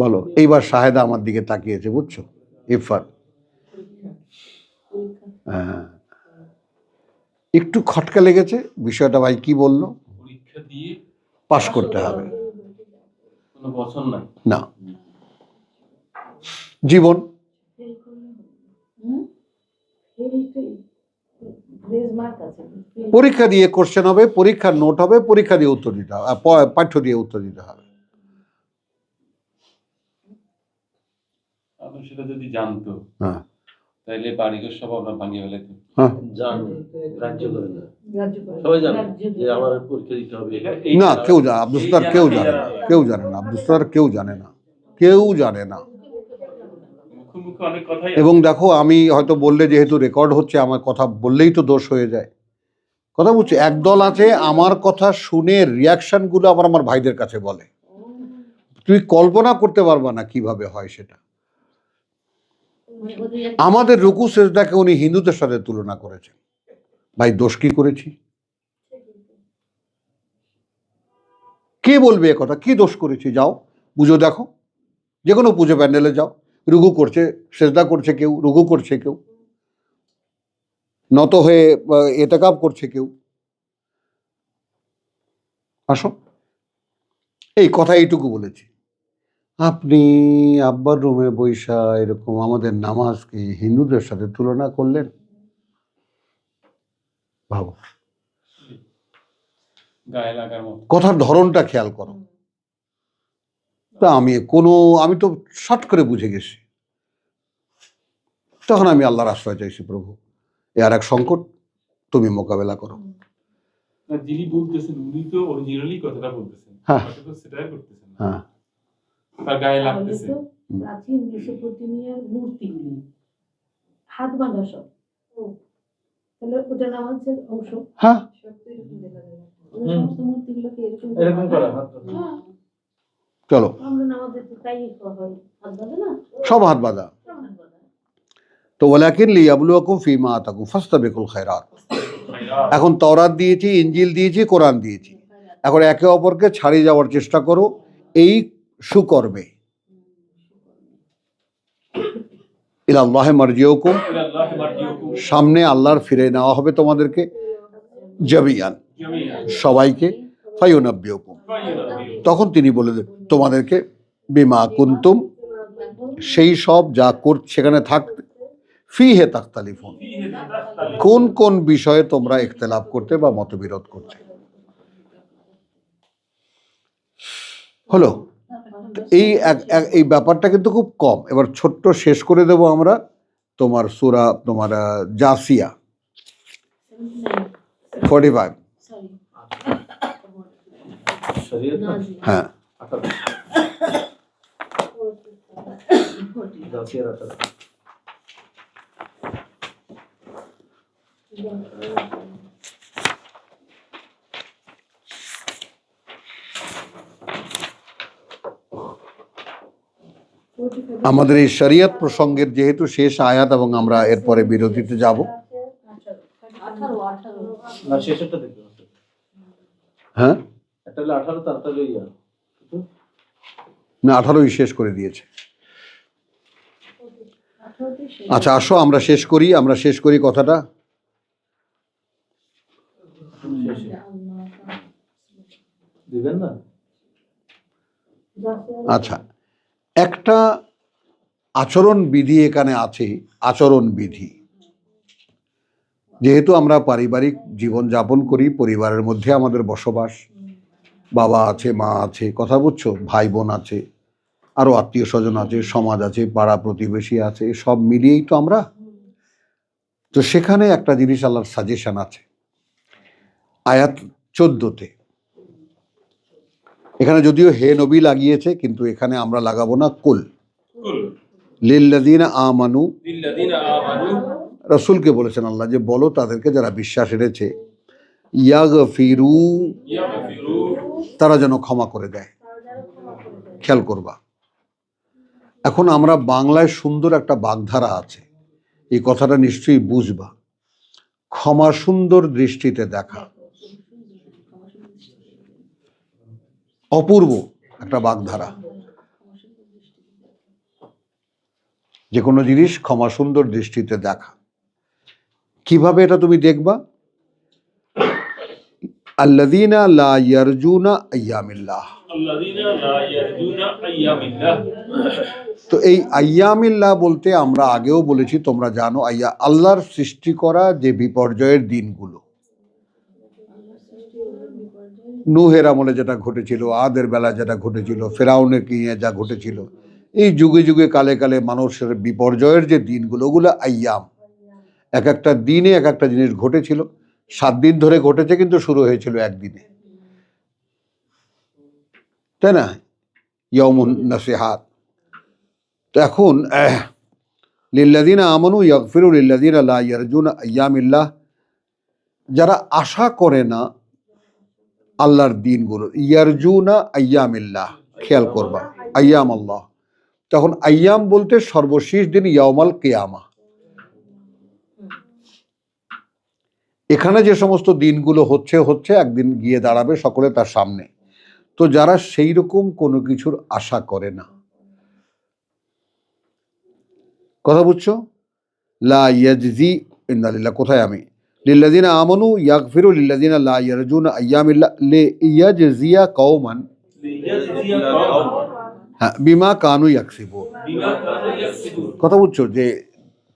বলো, এইবার শাহেদা আমার দিকে তাকিয়েছে, বুঝছো? ইরফান হ্যাঁ, একটু খটকা লেগেছে বিষয়টা, ভাই কি বললো? পরীক্ষা দিয়ে পাশ করতে হবে কোনো বছর নাই না, জীবন। পরীক্ষা দিয়ে কোশ্চেন হবে, পরীক্ষার নোট হবে, পরীক্ষা দিয়ে উত্তর দিতে হবে, পাঠ্য দিয়ে উত্তর দিতে হবে। আপনি সেটা যদি জানতো হ্যাঁ তাহলে বাড়িঘর সব আপনার ভাঙিয়ে ফেলাইতো। হ্যাঁ, জানে, রাজ্য করে না, রাজ্য করে। সবাই জানে যে আমার পরীক্ষা দিতে হবে। না, কেউ জানে, আব্দুল সত্তার কেউ জানে না, কেউ জানে না, আব্দুল সত্তার কেউ জানে না, কেউ জানে না। মুখে মুখে অনেক কথাই এবং দেখো, আমি হয়তো বললে, যেহেতু রেকর্ড হচ্ছে, আমার কথা বললেই তো দোষ হয়ে যায়। কথা বুঝছি, একদল আছে আমার কথা শুনে রিয়াকশনগুলো আবার আমার ভাইদের কাছে বলে, তুই কল্পনা করতে পারবা না কিভাবে হয় সেটা। মানে ওদের একটা- আমাদের রুকু সেজদাকে উনি হিন্দুদের সাথে তুলনা করেছেন। ভাই, দোষ কি করেছি? কে বলবে এ কথা? কি দোষ করেছি? যাও পুজো দেখো, যে কোনো পুজো প্যান্ডেলে যাও, রুকু করছে, সেজদা করছে কেউ, রুকু করছে কেউ, নত হয়ে এতেকাব করছে কেউ। আসো, এই কথা এইটুকু বলেছি। আপনি আব্বার রুমে বৈশা এরকম আমাদের নামাজকে হিন্দুদের সাথে তুলনা করলেন। ভাবো, গায়ে লাগার মতো। কথার ধরনটা খেয়াল করো। তা আমি তো শর্ট করে বুঝে গেছি। তখন আমি আল্লাহর আশ্রয় চাইছি, প্রভু এ আর এক সংকট, তুমি মোকাবেলা করো। না, যিনি বলতেছেন উনি তো অরিজিনালি কথাটা বলতেছেন, হ্যাঁ। হয়তো তো সেটাই করতেছেন না। হ্যাঁ, তার গায়ে তাহলে লাগতেছে। তো প্রাচীন মেসোপটেমিয়ার মূর্তিগুলি হাত বাঁধা সব, তাহলে ওটা নামাজের অংশ। হ্যাঁ, সব তো এরকম দেখা যায়। ওদের সমস্ত মূর্তিগুলোকে এরকম এরকম করা হয়। হতো। হ্যাঁ, চলো, আমরা নামাজের তো তাই হয়, হাত বাঁধে না, সব হাত বাঁধা। সব হাত বাঁধা। তো ওয়ালাকিন লিয়াবলুয়াকুম ফীমা আতাকুম ফাস্তাবিকুল খায়রাত। এখন তওরাত দিয়েছি, ইঞ্জিল দিয়েছি, কোরআন দিয়েছি। এখন একে অপরকে ছাড়িয়ে যাওয়ার চেষ্টা করো এই সুকর্মে। ইলাল্লাহি মারজিউকুম, ইলাল্লাহি মারজিউকুম সামনে আল্লাহর ফিরে নেওয়া হবে তোমাদেরকে, জামিয়ান, জামিআন সবাইকে, ফায়ুনাব্বিউকুম, তখন তিনি বলে দেন তোমাদেরকে, বিমা কুনতুম, সেই সব যা সেখানে থাকতে, ফিহে তাখতালিফুন, ফীহি তাখতালিফুন, কোন কোন বিষয়ে তোমরা ইখতিলাফ করতে বা মতবিরোধ করতে। হলো এই ব্যাপারটা কিন্তু খুব কম। এবার ছোট্ট শেষ করে দেব আমরা তোমার সূরা, তোমার জাসিয়া 45। সরি শরীয়ত না? হ্যাঁ, 18 জাসিয়ার 18 আমাদের এই শরিয়ত প্রসঙ্গের যেহেতু শেষ আয়াত এবং আমরা এরপরে বিরতিতে যাব। 18 না, শেষেরটা দেখতে হবে। হ্যাঁ, একটা হলো 18, তারটা হলো ইয়া। না 18ই শেষ করে দিয়েছে। আচ্ছা আসো আমরা শেষ করি কথাটা। শেষে দিবেন না? আচ্ছা, একটা আচরণ বিধি এখানে আছে। আচরণ বিধি, যেহেতু আমরা পারিবারিক জীবন যাপন করি, পরিবারের মধ্যে আমাদের বসবাস, বাবা আছে, মা আছে, কথা বুঝছো, ভাই বোন আছে, আরো আত্মীয় স্বজন আছে, সমাজ আছে, পাড়া প্রতিবেশী আছে, সব মিলিয়েই তো আমরা। তো সেখানে একটা জিনিস আল্লাহর সাজেশন আছে আয়াত 14-তে। এখানে যদিও হে নবী লাগিয়েছে, কিন্তু এখানে আমরা লাগাবো না কুল। কুল লিল্লাযীনা আমানু, লিল্লাযীনা আমানু, রাসূলকে বলেছেন আল্লাহ যে বলো তাদেরকে যারা বিশ্বাস এনেছে, ইয়াগফিরু, ইয়াগফিরু, তারা যেন ক্ষমা করে দেয়। খেয়াল করবা, এখন আমরা বাংলায় সুন্দর একটা বাগধারা আছে, এই কথাটা নিশ্চয়ই বুঝবা। ক্ষমা সুন্দর দৃষ্টিতে দেখা, অপূর্ব একটা বাগধারা। যে কোনো জিনিস ক্ষমা সুন্দর দৃষ্টিতে দেখা। কিভাবে এটা তুমি দেখবা? আল্লাযীনা লা ইয়ারজুনা আইয়ামিল্লাহ, আল্লাযীনা লা ইয়ারজুনা আইয়ামিল্লাহ। তো এই আইয়ামিল্লাহ বলতে আমরা আগেও বলেছি, তোমরা জানো, আল্লাহর সৃষ্টি করা যে বিপর্যয়ের দিনগুলো, নূহের আমলে যেটা ঘটেছিল, আদের বেলা যেটা ঘটেছিল, ফেরাউনের নিয়ে যা ঘটেছিল, এই যুগে যুগে কালে কালে মানুষের বিপর্যয়ের যে দিনগুলো, ওগুলো আইয়াম। এক একটা দিনে এক একটা জিনিস ঘটেছিল। 7 দিন ধরে ঘটেছে, কিন্তু শুরু হয়েছিল একদিনে, তাই না? ইয়াউমুন নাসিহাত। তো এখন লিল্লাযীনা আমানু ইয়াগফিরু লিল্লাযীনা লা ইয়ারজুনা আইয়ামিল্লাহ, যারা আশা করে না আল্লাহর দিনগুলো, ইয়ারজুনা আইয়ামিল্লাহ, খেয়াল করবা, আইয়াম আল্লাহ। তখন আইয়াম বলতে সর্বশেষ দিন, ইয়াউমাল কিয়ামা। এখানে যে সমস্ত দিনগুলো হচ্ছে একদিন গিয়ে দাঁড়াবে সকলে তার সামনে। তো যারা সেই রকম কোনো কিছুর আশা করে না, কথা বুঝছো, লা ইয়াজজি ইন্নালিল্লাহ, কোথায় আমি, লিল্লাযীনা আমানু ইয়াগফিরু লিল্লাযীনা লা ইয়ারজুনা আইয়ামিল্লাহ লিয়াজজিয়া কওমান, লিয়াজজিয়া কওমান, হ্যাঁ, বিমা কানু ইয়াকসিবুন, বিমা কানু ইয়াকসিবুন। কথা বুঝছো, যে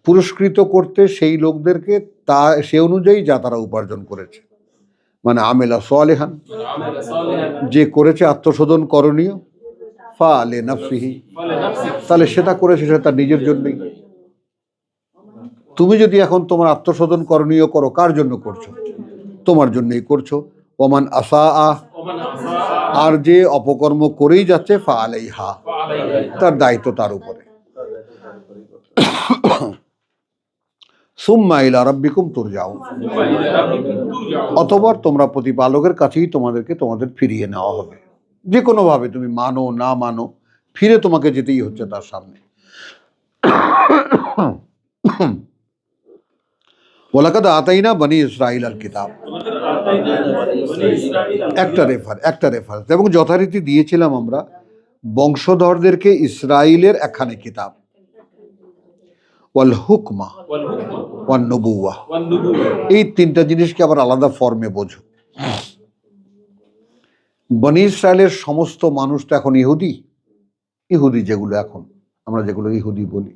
পুরস্কৃত করতে সেই লোকদেরকে তা সে অনুযায়ী যা তারা উপার্জন করেছে। মানে আমেলা সালিহান, আমালা সালিহান, যে করেছে আত্মশোধন করণীয়, ফালে নাফসিহি, ফালে নাফসি, তাহলে সেটা করেছে সেটা তার নিজের জন্যই। তুমি যদি এখন তোমার আত্মশোধন করণীয় করো, কার জন্য করছো? তোমার জন্যই করছো। ওমান আসা, ওমান আসা, আর যে অপকর্ম করেই যাচ্ছে, ফা আলাইহা, ফাআলাইহা, তার দায়িত্ব তার উপরে। সুম্মা ইলা রাব্বিকুম তুরজাউন, সুম্মা ইলা রাব্বিকুম তুরজাউন। অথবা তোমরা প্রতিপালকের কাছেই তোমাদের ফিরিয়ে নেওয়া হবে। যে কোনোভাবে তুমি মানো না মানো, ফিরে তোমাকে যেতেই হচ্ছে তার সামনে। ওয়ালাকাদ আতাইনা বনি ইসরাইল আল কিতাব, একটা রেফারেন্স, এবং যথারীতি দিয়েছিলাম আমরা বংশধরদেরকে ইসরাইলের একখানে কিতাব, ওয়াল হুকমা ওয়ান নবুওয়া। এই তিনটা জিনিসকে আবার আলাদা ফর্মে বোঝো। বনি ইসরায়েলের সমস্ত মানুষ তো এখন ইহুদি যেগুলো এখন আমরা যেগুলো ইহুদি বলি,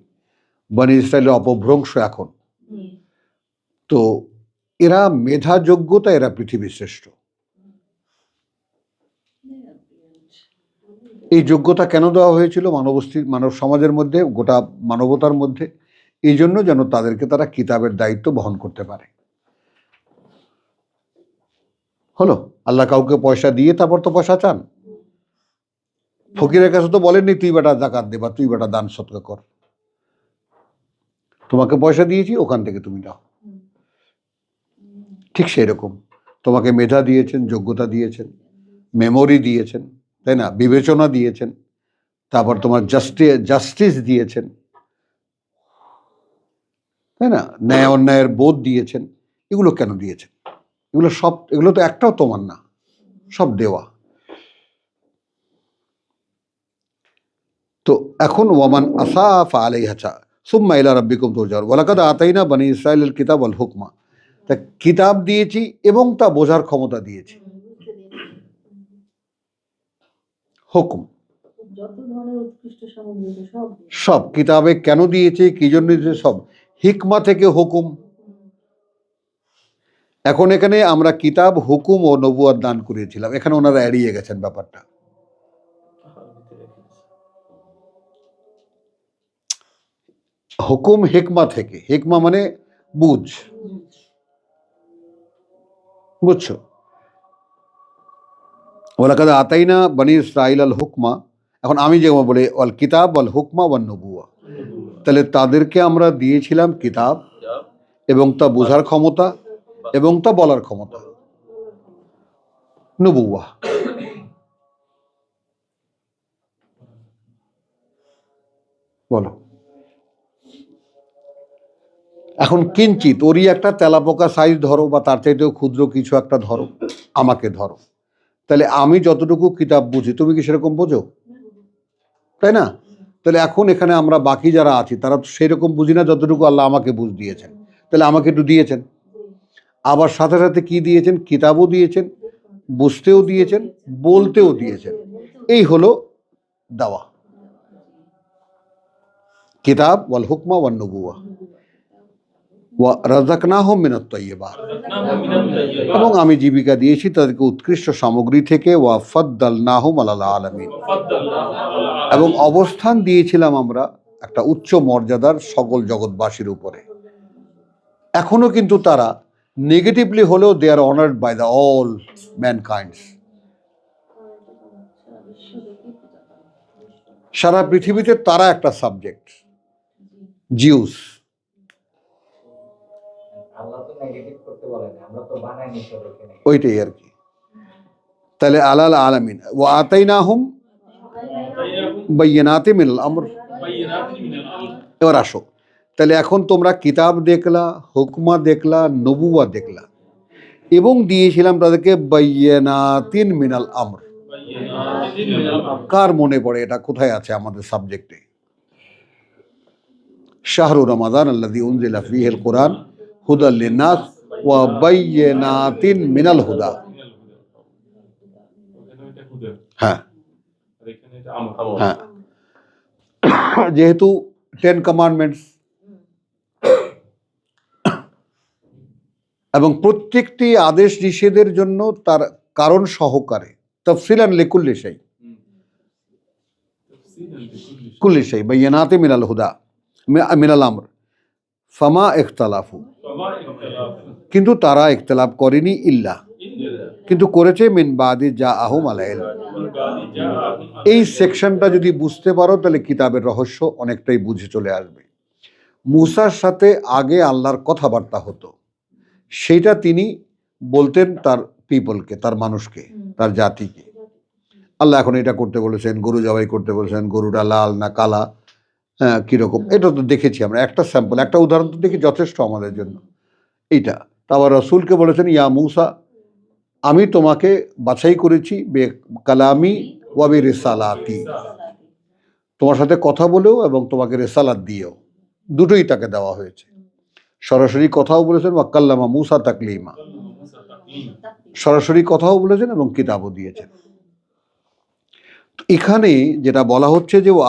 বনি ইসরায়েলের অপভ্রংশ এখন। তো এরা মেধা যোগ্যতা এরা পৃথিবীর শ্রেষ্ঠ। এই যোগ্যতা কেন দেওয়া হয়েছিল মানব সমাজের মধ্যে, গোটা মানবতার মধ্যে? এই জন্য যেন তাদেরকে তারা কিতাবের দায়িত্ব বহন করতে পারে। হলো, আল্লাহ কাউকে পয়সা দিয়ে তারপর তো পয়সা চান। ফকিরের কাছে তো বলেননি তুই বেটা জাকাত দে বা তুই বেটা দান সৎকা কর, তোমাকে পয়সা দিয়েছি ওখান থেকে তুমি নাও। ঠিক সেই রকম তোমাকে মেধা দিয়েছেন, যোগ্যতা দিয়েছেন, মেমোরি দিয়েছেন, তাই না, বিবেচনা দিয়েছেন, তারপর তোমার জাস্টিস দিয়েছেন, তাই না, ন্যায় অন্যায়ের বোধ দিয়েছেন। এগুলো কেন দিয়েছেন? এগুলো তো একটাও তোমার না, সব দেওয়া। তো এখন ওয়ামান আসাফা আলাইহা সুম্মা ইলা রাব্বিকুম তুরজাউন ওয়ালাকাদ আতাইনা বনি ইসরাইল কিতাব ওয়াল হুকমা। তা কিতাব দিয়েছি এবং তা বোঝার ক্ষমতা দিয়েছি। হুকুম যত ধরনের উৎকৃষ্ট সামগ্রী আছে সব সব কিতাবে কেন দিয়েছে, কি জন্য দিয়েছে, সব হিকমা থেকে হুকুম। এখন এখানে আমরা কিতাব, হুকুম ও নবুয়াত দান করিয়েছিলাম, এখানে ওনারা এড়িয়ে গেছেন ব্যাপারটা। হুকুম হিকমা থেকে, হিকমা মানে বুঝছো? ওয়ালাকাদ আতাইনা বনি ইসরাইল আল হুকমা। এখন আমি যেমন বলি ওয়াল কিতাব ওয়াল হুকমা ওয়ান নবুয়া, তাহলে তাদেরকে আমরা দিয়েছিলাম কিতাব এবং তা বোঝার ক্ষমতা এবং তা বলার ক্ষমতা, নবুয়া। বলো এখন কিঞ্চিত ওরই একটা তেলাপোকা সাইজ ধরো বা তার চাইতেও ক্ষুদ্র কিছু একটা ধরো, আমাকে ধরো, তাহলে আমি যতটুকু কিতাব বুঝি তুমি কি সেরকম বোঝো? তাই না? তাহলে এখন এখানে আমরা বাকি যারা আছি তারা তো সেরকম বুঝি না যতটুকু আল্লাহ আমাকে বুঝ দিয়েছেন। তাহলে আমাকে একটু দিয়েছেন, আবার সাথে সাথে কি দিয়েছেন? কিতাবও দিয়েছেন, বুঝতেও দিয়েছেন, বলতেও দিয়েছেন। এই হলো দাওয়া, কিতাব ওয়াল হুকমা ওয়ান নবুয়া ওয়া রাযাকনাহুম মিনাত তাইয়্যিবাত, এবং আমি জীবিকা দিয়েছি তাদেরকে উৎকৃষ্ট সামগ্রী থেকে, ওয়া ফাদ্দালনাহুম আলাল আলামিন, এবং অবস্থান দিয়েছিলাম আমরা একটা উচ্চ মর্যাদার সকল জগৎবাসীর উপরে। এখনো কিন্তু তারা নেগেটিভলি হলেও they are honoured by the all mankinds. সারা পৃথিবীতে তারা একটা সাবজেক্ট, জিউস। আল্লাহ তো নেগেটিভ করতে বলেন, আমরা তো বানাই নি সব এখানে। ওইটাই আর কি। তাহলে আলাল আলামিন ওয়া আতাইনাহুম বাইয়িনাতিন মিনাল আমর। এবার আসো, তাহলে এখন তোমরা কিতাব দেখলা, হুকমা দেখলা, নবুয়া দেখলা, এবং দিয়েছিলাম তাদেরকে বাইয়িনাতিন মিনাল আমর। কার মনে পড়ে এটা কোথায় আছে আমাদের সাবজেক্টে? শাহরু রমাদান আল্লাযী উনজিলা ফীহিল কুরআন হুদাল লিন্নাস ওয়া বাইয়িনাতিন মিনাল হুদা। হ্যাঁ হ্যাঁ, যেহেতু 10 কমান্ডমেন্টস এবং প্রত্যেকটি আদেশ নিষেধের জন্য তার কারণ সহকারে তাফসিলান লিকুল্লি শাই, কুল্লি শাই বাইয়িনাতিন মিনাল হুদা মিনাল আমর ফামা ইখতালাফু, কিন্তু তারা ইখতিলাফ করেনি ইল্লা, কিন্তু করেছে মিন বাদি জাআহুম আল ইলম। এই সেকশনটা যদি বুঝতে পারো তাহলে কিতাবের রহস্য অনেকটাই বুঝে চলে আসবে। মুসার সাথে আগে আল্লাহর কথাবার্তা হতো, সেইটা তিনি বলতেন তার পিপলকে, তার মানুষকে, তার জাতিকে। আল্লাহ এখন এটা করতে বলেছেন, গরু জবাই করতে বলেছেন, গরুটা লাল না কালা, হ্যাঁ কীরকম, এটা তো দেখেছি আমরা। একটা স্যাম্পল, একটা উদাহরণ তো দেখি যথেষ্ট আমাদের জন্য। এইটা। তারপর রসুলকে বলেছেন ইয়া মুসা, আমি তোমাকে বাছাই করেছি বে কালামি ওয়াবি রিসালাতি, তোমার সাথে কথা বলেও এবং তোমাকে রেসালাত দিয়েও, দুটোই তাকে দেওয়া হয়েছে। সরাসরি কথাও বলেছেন ওয়াক্কাল্লামা মুসা তাকলিমা, সরাসরি কথাও বলেছেন এবং কিতাবও দিয়েছেন। এখানে যেটা বলা হচ্ছে যে ও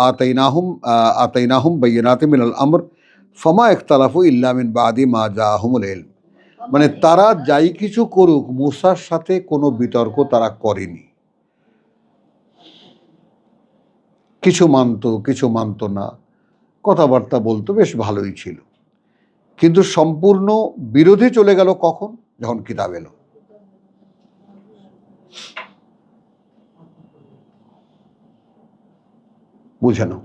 আতাইনাহুম বাইয়িনাতিন মিনাল আমর ফামা ইখতালাফু ইল্লা মিন বাদি মা জাআহুমুল ইলম, মানে তারা যাই কিছু করুক মুসার সাথে কোনো বিতর্ক তারা করেনি। কিছু মানতো কিছু মানতো না, কথাবার্তা বলতো, বেশ ভালোই ছিল। কিন্তু সম্পূর্ণ বিরোধী চলে গেল কখন? যখন কিতাব এলো। বুঝে নাও।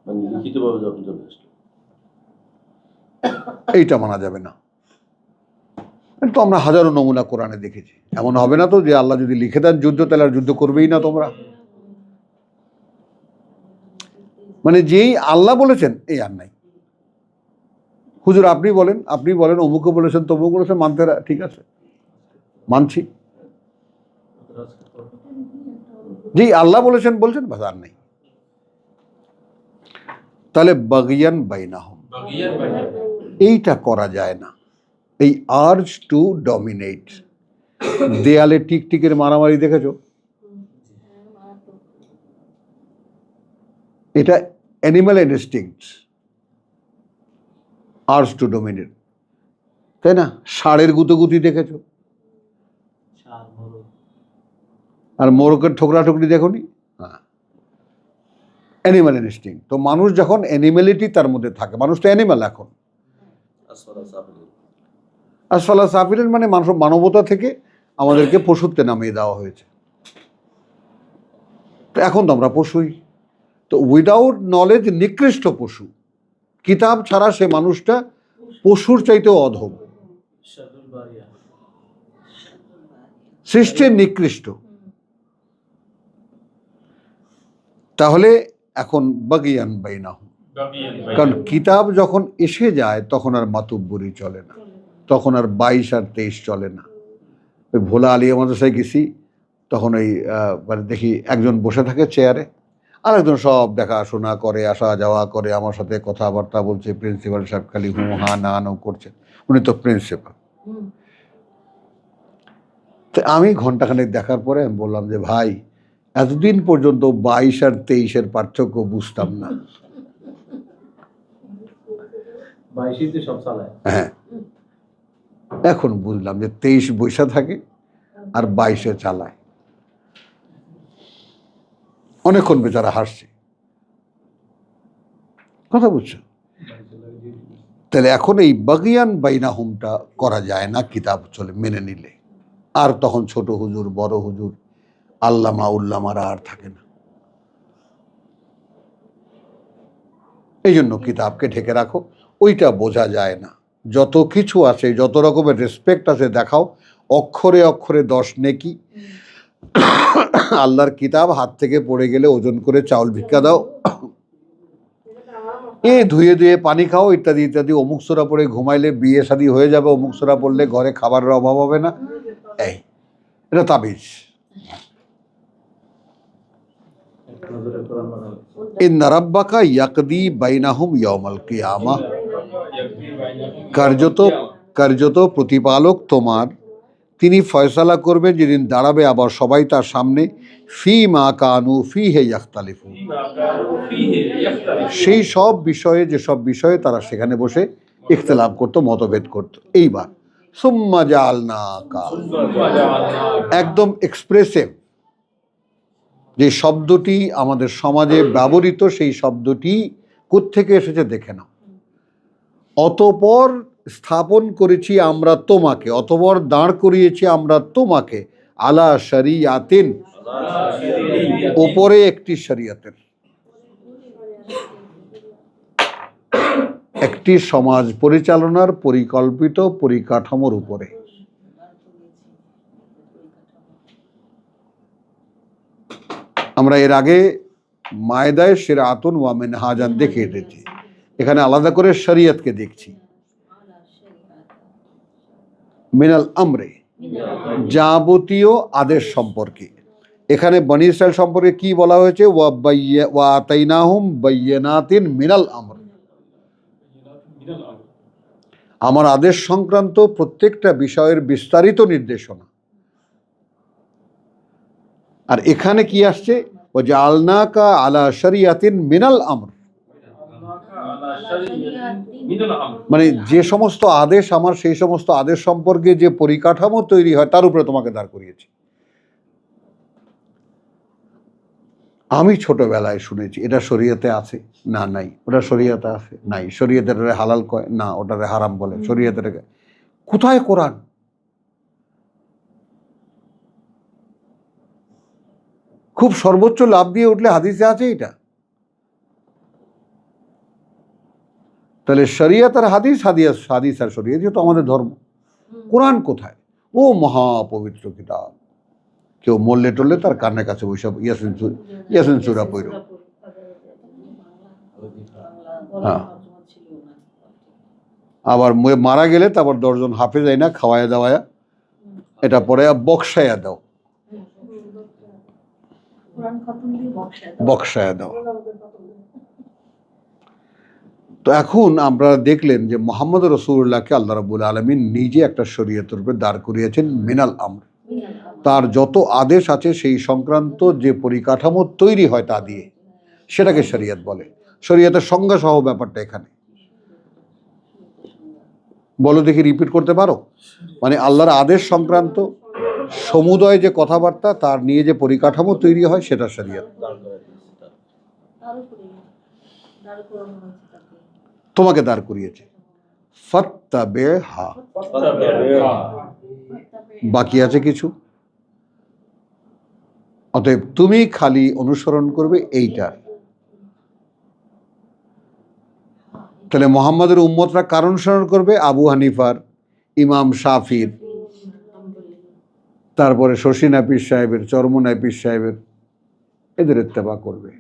মানে লিখিতভাবে যখন চলে আসলো, এইটা মানা যাবে না। তো আমরা হাজারো নমুনা কোরআনে দেখেছি। এমন হবে না তো যে আল্লাহ যদি লিখে দেন যুদ্ধ, তাহলে আর যুদ্ধ করবেই না তোমরা। মানে যেই আল্লাহ বলেছেন এই আর নাই। হুজুর আপনি বলেন অমুকে বলেছেন তমুক বলেছেন, মানতে ঠিক আছে, মানছি। যেই আল্লাহ বলেছেন বাস, আর নেই। তাহলে বাগিয়ান বাইনাহুম, এইটা করা যায় না। এই আর্জ টু ডমিনেট, দেয়ালে টিকটিকের মারামারি দেখেছো? এটা animal instinct, urge two dominate, তাই না? ষাঁড়ের গুতোগুতি দেখেছো? আর মোরগের ঠোকরাঠুকরি দেখোনি? হ্যাঁ, অ্যানিম্যাল ইনস্টিংক্ট। তো মানুষ যখন অ্যানিম্যালিটি তার মধ্যে থাকে, মানুষ তো অ্যানিম্যাল এখন। আসফালা সাফিলিন মানে মানুষ, মানবতা থেকে আমাদেরকে পশুত্বে নামিয়ে দেওয়া হয়েছে। তো এখন তো আমরা পশুই। তো উইদাউট নলেজ নিকৃষ্ট পশু। কিতাব ছাড়া সে মানুষটা পশুর চাইতেও অধম, সৃষ্টির নিকৃষ্ট। তাহলে এখন বাগিয়ান বাইনাহুম, কারণ কিতাব যখন এসে যায় তখন আর মাতুব্বরি চলে না, তখন আর 22 আর 23 চলে না। ওই ভোলা আলিয়া মাদ্রাসায় গেছি, তখন ওই মানে দেখি একজন বসে থাকে চেয়ারে, আর একজন সব দেখাশোনা করে, আসা যাওয়া করে, আমার সাথে কথাবার্তা বলছে। প্রিন্সিপাল সাহেব খালি হু হা না নো করছেন, উনি তো প্রিন্সিপাল। তো আমি ঘন্টাখানেক দেখার পরে আমি বললাম যে ভাই, এতদিন পর্যন্ত 22 আর 23-এর পার্থক্য বুঝতাম না। হ্যাঁ, এখন বুঝলাম যে 23 বৈশা থাকে আর 22-এ চালায়। অনেকক্ষণ বেচারা হাসছে, কথা বুঝছো? তাহলে এখন এই বাগিয়ান বাইনাহুমটা করা যায় না কিতাব চলে মেনে নিলে। আর তখন ছোট হুজুর, বড় হুজুর, আল্লামা উল্লামারা আর থাকে না। এই জন্য কিতাবকে ঢেকে রাখো, ওইটা বোঝা যায় না। যত কিছু আছে, যত রকমের রেসপেক্ট আছে দেখাও, অক্ষরে অক্ষরে 10 নেকি। আল্লাহর কিতাব হাত থেকে পড়ে গেলে ওজন করে চাউল ভিক্ষা দাও, ধুয়ে ধুয়ে পানি খাও, ইত্যাদি ইত্যাদি। অমুক সূরা পড়ে ঘুমাইলে বিয়ে শাদী হয়ে যাবে, অমুক সূরা পড়লে ঘরে খাবারের অভাব হবে না। এটা তাবিজ। ইন্না রাব্বাকা ইয়াকদি বাইনাহুম ইয়াউমাল কিয়ামাহ, কার্যত প্রতিপালক তোমার, তিনি ফয়সালা করবেন যেদিন দাঁড়াবে আবার সবাই তার সামনে। ফি মা কানু ফিহি ইয়াখতালিফুন, সেই সব বিষয়ে, যেসব বিষয়ে তারা সেখানে বসে ইখতিলাফ করতো, মতভেদ করতো। এইবার সুম্মা জাআলনাকা, একদম এক্সপ্রেসিভ যে শব্দটি আমাদের সমাজে ব্যবহৃত, সেই শব্দটি কোত্থেকে এসেছে দেখে নাও। অতঃপর স্থাপন করেছি আমরা তোমাকে, অতঃপর দাঁড় করিয়েছি আমরা তোমাকে, আলা শরিয়াতিন, ওপরে একটি শরিয়াতের, একটি সমাজ পরিচালনার পরিকল্পিত পরিকাঠামোর উপরে। আমরা এর আগে মায়দায় শিরাতুন ওয়া মিনহাজান দেখে এসেছি, এখানে আলাদা করে শরিয়তকে দেখছি। মিনাল আমরে, যাবতীয় আদেশ সম্পর্কে। এখানে বনি ইসরাইল সম্পর্কে কি বলা হয়েছে? ওয়া আতাইনাহুম বাইয়িনাতিন মিনাল আমর, মিনাল আমর। আমার আদেশ সংক্রান্ত প্রত্যেকটা বিষয়ের বিস্তারিত নির্দেশনা। আর এখানে কি আসছে? ওয়া জাআলনাকা আলা শরিয়াতিন মিনাল আমর, মিনাল আমর। মানে যে সমস্ত আদেশ আমার, সেই সমস্ত আদেশ সম্পর্কে যে পরিকাঠামো তৈরি হয় তার উপরে তোমাকে দাঁড় করিয়েছি। আমি ছোটবেলায় শুনেছি এটা শরীয়তে আছে, না নাই। ওটা শরীয়তে আছে, নাই। শরীয়তের হালাল কয়, না ওটারে হারাম বলে। শরীয়তের কোথায় কোরআন? খুব সর্বোচ্চ লাভ দিয়ে উঠলে হাদিসে আছে এটা। তাহলে শরীয়ত আর হাদিস, হাদিস আর শরীয়ত, তো আমাদের ধর্ম। কোরআন কোথায়? ও মহাপবিত্র কিতাব। কেউ মরলে টরলে তার কানের কাছে ওইসব ইয়াসিন সূরা পড়ো। হ্যাঁ, আবার মারা গেলে তারপর 10 জন হাফেজ আইনা খাওয়ায়া দাওয়ায়া এটা পরে বক্সায়া দাও, বক্সায়া দাও। তো এখন আমরা দেখলেন যে মোহাম্মদ রাসূলুল্লাহকে আল্লাহ রাব্বুল আলামিন নিজে একটা শরীয়তের উপর দাঁড় করিয়েছেন মিনাল আমর। তার যত আদেশ আছে সেই সংক্রান্ত যে পরিকাঠামো তৈরি হয় তা দিয়ে, সেটাকে শরীয়ত বলে। শরীয়তের সংজ্ঞা সহ ব্যাপারটা এখানে। বলো দেখি, রিপিট করতে পারো? মানে আল্লাহর আদেশ সংক্রান্ত সমুদয় যে কথাবার্তা তার নিয়ে যে পরিকাঠামো তৈরি হয় সেটা শরীয়ত। তোমাকে দাঁড় করিয়েছে। ফাত্তাবিহা, বাকি আছে কিছু? অতএব তুমি খালি অনুসরণ করবে এইটার। তাহলে মোহাম্মদের উম্মতরা কার অনুসরণ করবে? আবু হানিফার, ইমাম শাফির, তারপরে শশী পীর সাহেবের, চরমোনাই পীর সাহেবের, এদের ইত্তেবা করবে।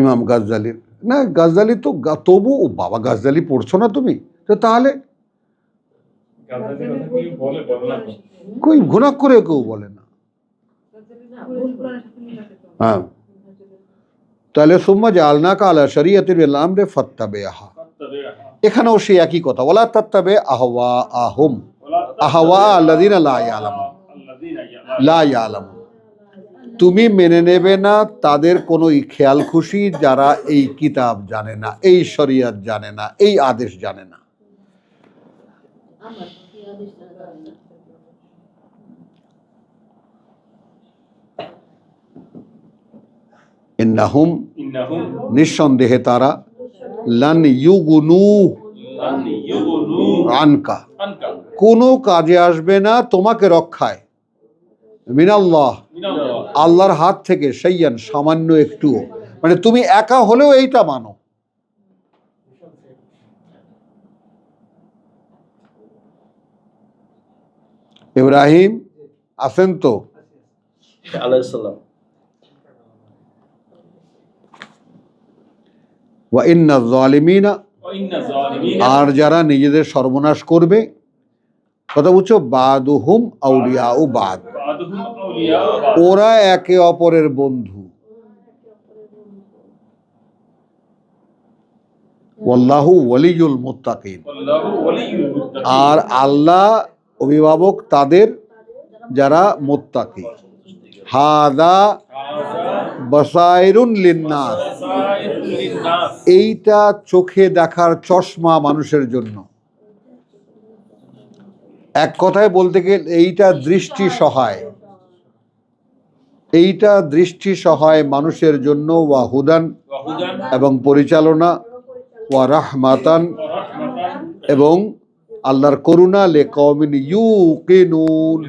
ইমাম গাজ্জালির না, গাজ্জালি তো তবু বাবা গাজ্জালি পড়ছো না তুমি? তো তাহলে গাজাদের কথা কি বলে না তো? কই গুনাহ করে কেউ বলে না। হ্যাঁ, তাহলে সুম্মা জাআলনাকা আলা শরিয়াতিন মিনাল আমরি ফাত্তাবিহা, এখানেও সেই একই কথা। ওয়ালা তাত্তাবি আহওয়াআহুম, আহওয়া আল্লাযিনা লা ইয়ালামুন, লা ইয়ালামুন, তুমি মেনে নেবে না তাদের কোনো খেয়াল খুশি যারা এই কিতাব জানে না, এই শরিয়ত জানে না, এই আদেশ জানে না। ইন্নাহুম, নিঃসন্দেহে তারা, লান ইউগুনু আনকা, কোনো কাজে আসবে না তোমাকে রক্ষায়, মিনাল্লাহ, আল্লাহর হাত থেকে, শাইয়ান, সামান্য একটুও। মানে তুমি একা হলেও এইটা মানো। ইব্রাহিম আছেন তো? আলাইহিস সালাম। ওয়া ইন্নাজ জালিমিনা, আর যারা নিজেদের সর্বনাশ করবে, কথা বুঝছো, বাদুহুম আউলিয়াউ বাদ, ওরা একে অপরের বন্ধু। ওয়াল্লাহু ওয়ালিয়ুল মুত্তাকিন, আর আল্লাহ অভিভাবক তাদের যারা মুত্তাকি। হাদা বাসাইরুন লিন্নাস, এইটা চোখে দেখার চশমা মানুষের জন্য। এক কথায় বলতে গেলে এইটা দৃষ্টি সহায়, এইটা দৃষ্টি সহায় মানুষের জন্য। ওয়া হুদান, এবং পরিচালনা, ওয়া রাহমাতান, এবং আল্লাহর করুণা, লিকাওমিন ইউকিনুন,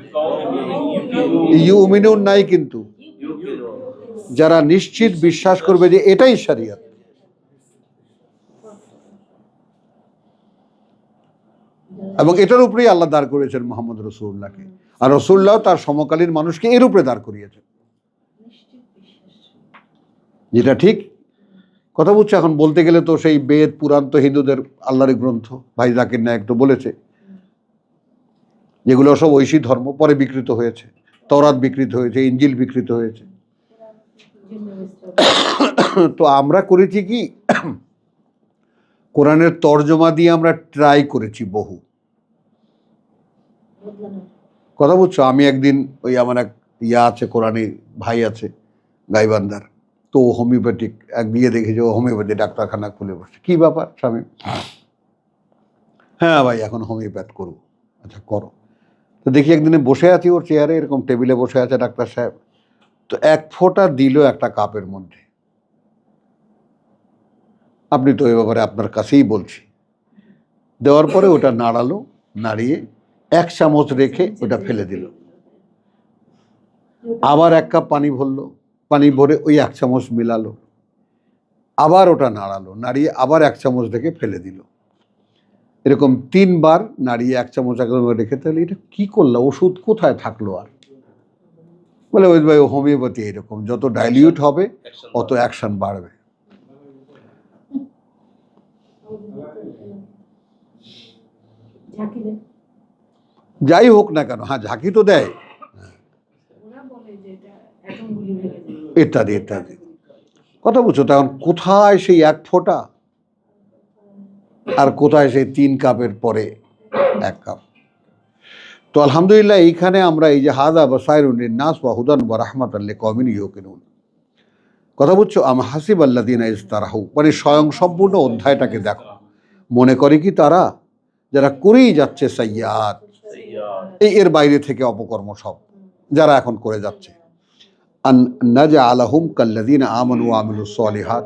ইউমিনুন নাই কিন্তু, যারা নিশ্চিত বিশ্বাস করবে যে এটাই শরিয়ত। এবং এটার উপরেই আল্লাহ দাঁড় করিয়েছেন মোহাম্মদ রাসূলুল্লাহকে, আর রাসূলুল্লাহ তার সমকালীন মানুষকে এর উপরে দাঁড় করিয়েছেন, যেটা ঠিক কথা বুঝছো? এখন বলতে গেলে তো সেই বেদ পুরাণ তো হিন্দুদের আল্লাহরই গ্রন্থ, ভাই জাকির নায়েক তো বলেছে, যেগুলো সব ঐশী ধর্ম, পরে বিকৃত হয়েছে। তওরাত বিকৃত হয়েছে, ইঞ্জিল বিকৃত হয়েছে। তো আমরা করেছি কি, কোরআনের তর্জমা দিয়ে আমরা ট্রাই করেছি বহু। বদলানোর। কথা বুঝছো? আমি একদিন ওই আমার এক আছে কোরআনি ভাই আছে গাইবান্ধার, তো হোমিওপ্যাথিক এক দিয়ে দেখেছি, ও হোমিওপ্যাথি ডাক্তারখানা খুলে বসছে। কি ব্যাপার স্বামী? হ্যাঁ ভাই এখন হোমিওপ্যাথ করবো। আচ্ছা করো। তো দেখি একদিনে বসে আছি ওর চেয়ারে, এরকম টেবিলে বসে আছে ডাক্তার সাহেব, তো এক ফোঁটা দিল একটা কাপের মধ্যে। আপনি তো এই ব্যাপারে আপনার কাছেই বলছি। দেওয়ার পরে ওটা নাড়ালো, নাড়িয়ে 1 চামচ রেখে ওটা ফেলে দিল। আবার 1 কাপ পানি ভরলো, পানি ভরে ওই 1 চামচ মিলালো, আবার ওটা নাড়ালো, নাড়িয়ে আবার 1 চামচ রেখে ফেলে দিল। এরকম 3 বার নাড়িয়ে 1 চামচ রেখে, তাহলে এটা কি করলো? ওষুধ কোথায় থাকলো আর? বলে ওই ভাই হোমিওপ্যাথি এরকম, যত ডাইলিউট হবে অত অ্যাকশন বাড়বে। ঝাঁকি দেয়। যাই হোক না কেন, হ্যাঁ ঝাঁকি তো দেয়, ওরা বলে যে এটা অ্যাটমগুলি ভেঙে যায়। ইত্যাদি ইত্যাদি। কথা বুঝছো? তখন কোথায় সেই 1 ফোঁটা আর কোথায় সেই 3 কাপের পরে 1 কাপ। তো আলহামদুলিল্লাহ এইখানে আমরা এই যে হাদা বাসাইরুন লিন্নাস ওয়া হুদান ওয়া রাহমাতাল লিকাওমিন ইউকিনুন, কথা বুঝছো? আম হাসিবাল্লাযিনা ইজতারাহু, মানে স্বয়ং সম্পূর্ণ অধ্যায়টাকে দেখো। মনে করে কি তারা, যারা করেই যাচ্ছে সাইয়্যাত, এর বাইরে থেকে অপকর্ম সব যারা এখন করে যাচ্ছে, আন নাজআলাহুম কাল্লাযিনা আমানু ওয়া আমিলুস সলিহাত,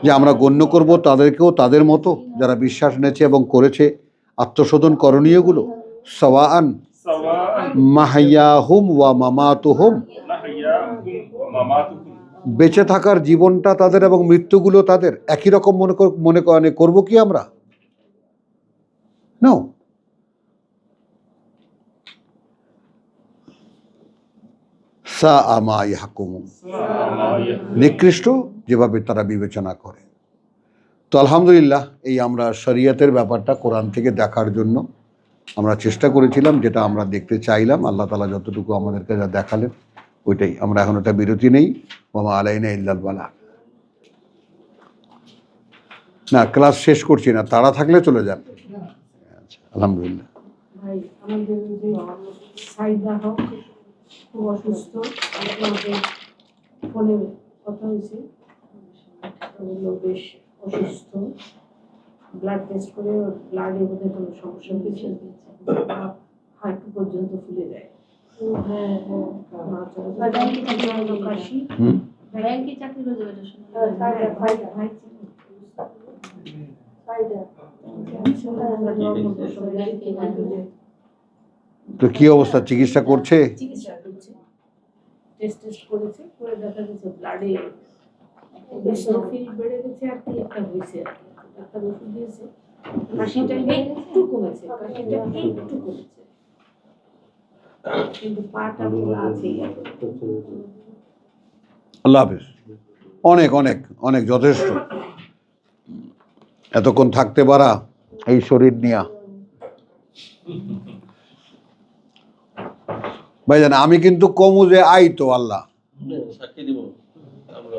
যে আমরা গণ্য করব তাদেরকেও তাদের মতো যারা বিশ্বাস এনেছে এবং করেছে আত্মশোধন করণীয়গুলো। সাওয়াআন মাহইয়াহুম ওয়া মামাতুহুম, বেঁচে থাকার জীবনটা তাদের এবং মৃত্যুগুলো তাদের একই রকম মনে করবো কি আমরা? নো। সাআ মা ইয়াহকুমুন, নিকৃষ্ট যেভাবে তারা বিবেচনা করে। তো আলহামদুলিল্লাহ এই আমরা শরিয়তের ব্যাপারটা কোরআন থেকে দেখার জন্য আমরা চেষ্টা করেছিলাম, যেটা আমরা দেখতে চাইলাম। আল্লাহ তাআলা যতটুকু আমাদেরকে যা দেখালেন ওইটাই। আমরা এখন একটা বিরতি নেই। ওমা আলাইনা ইল্লাল বালাগ। না ক্লাস শেষ করছি না, তাড়া থাকলে চলে যান। আচ্ছা আলহামদুলিল্লাহ। ভাই আমাদের যে সাইদা হক খুব অসুস্থ, আমাদের ফোনে কথা হয়েছে, ওগুলো বেশ অসুস্থ। ব্লাড টেস্ট করে ব্লাডের মধ্যে কোনো সমস্যা হয়েছে, হাঁটু পর্যন্ত ফুলে যায়। কাশি, ব্যাংকে চাকরি করে দেবে এটা শুনে। তো কি অবস্থা, চিকিৎসা করছে? চিকিৎসা করছে, টেস্ট করেছে, করে দেখা গেছে ব্লাডে ইসোফিল বেড়ে গেছে আর কি একটা হয়েছে আর কি। ডাক্তার ওষুধ দিয়েছে, কাশিটা একটু কমেছে, কিন্তু পাটা ফোলা আছেই। আল্লাহ হাফেজ। অনেক অনেক অনেক যথেষ্ট, এতক্ষণ থাকতে পারা এই শরীর নিয়া। ভাইজান আমি কিন্তু কমু যে আই তো আল্লাহ সাক্ষী দিব আমরা।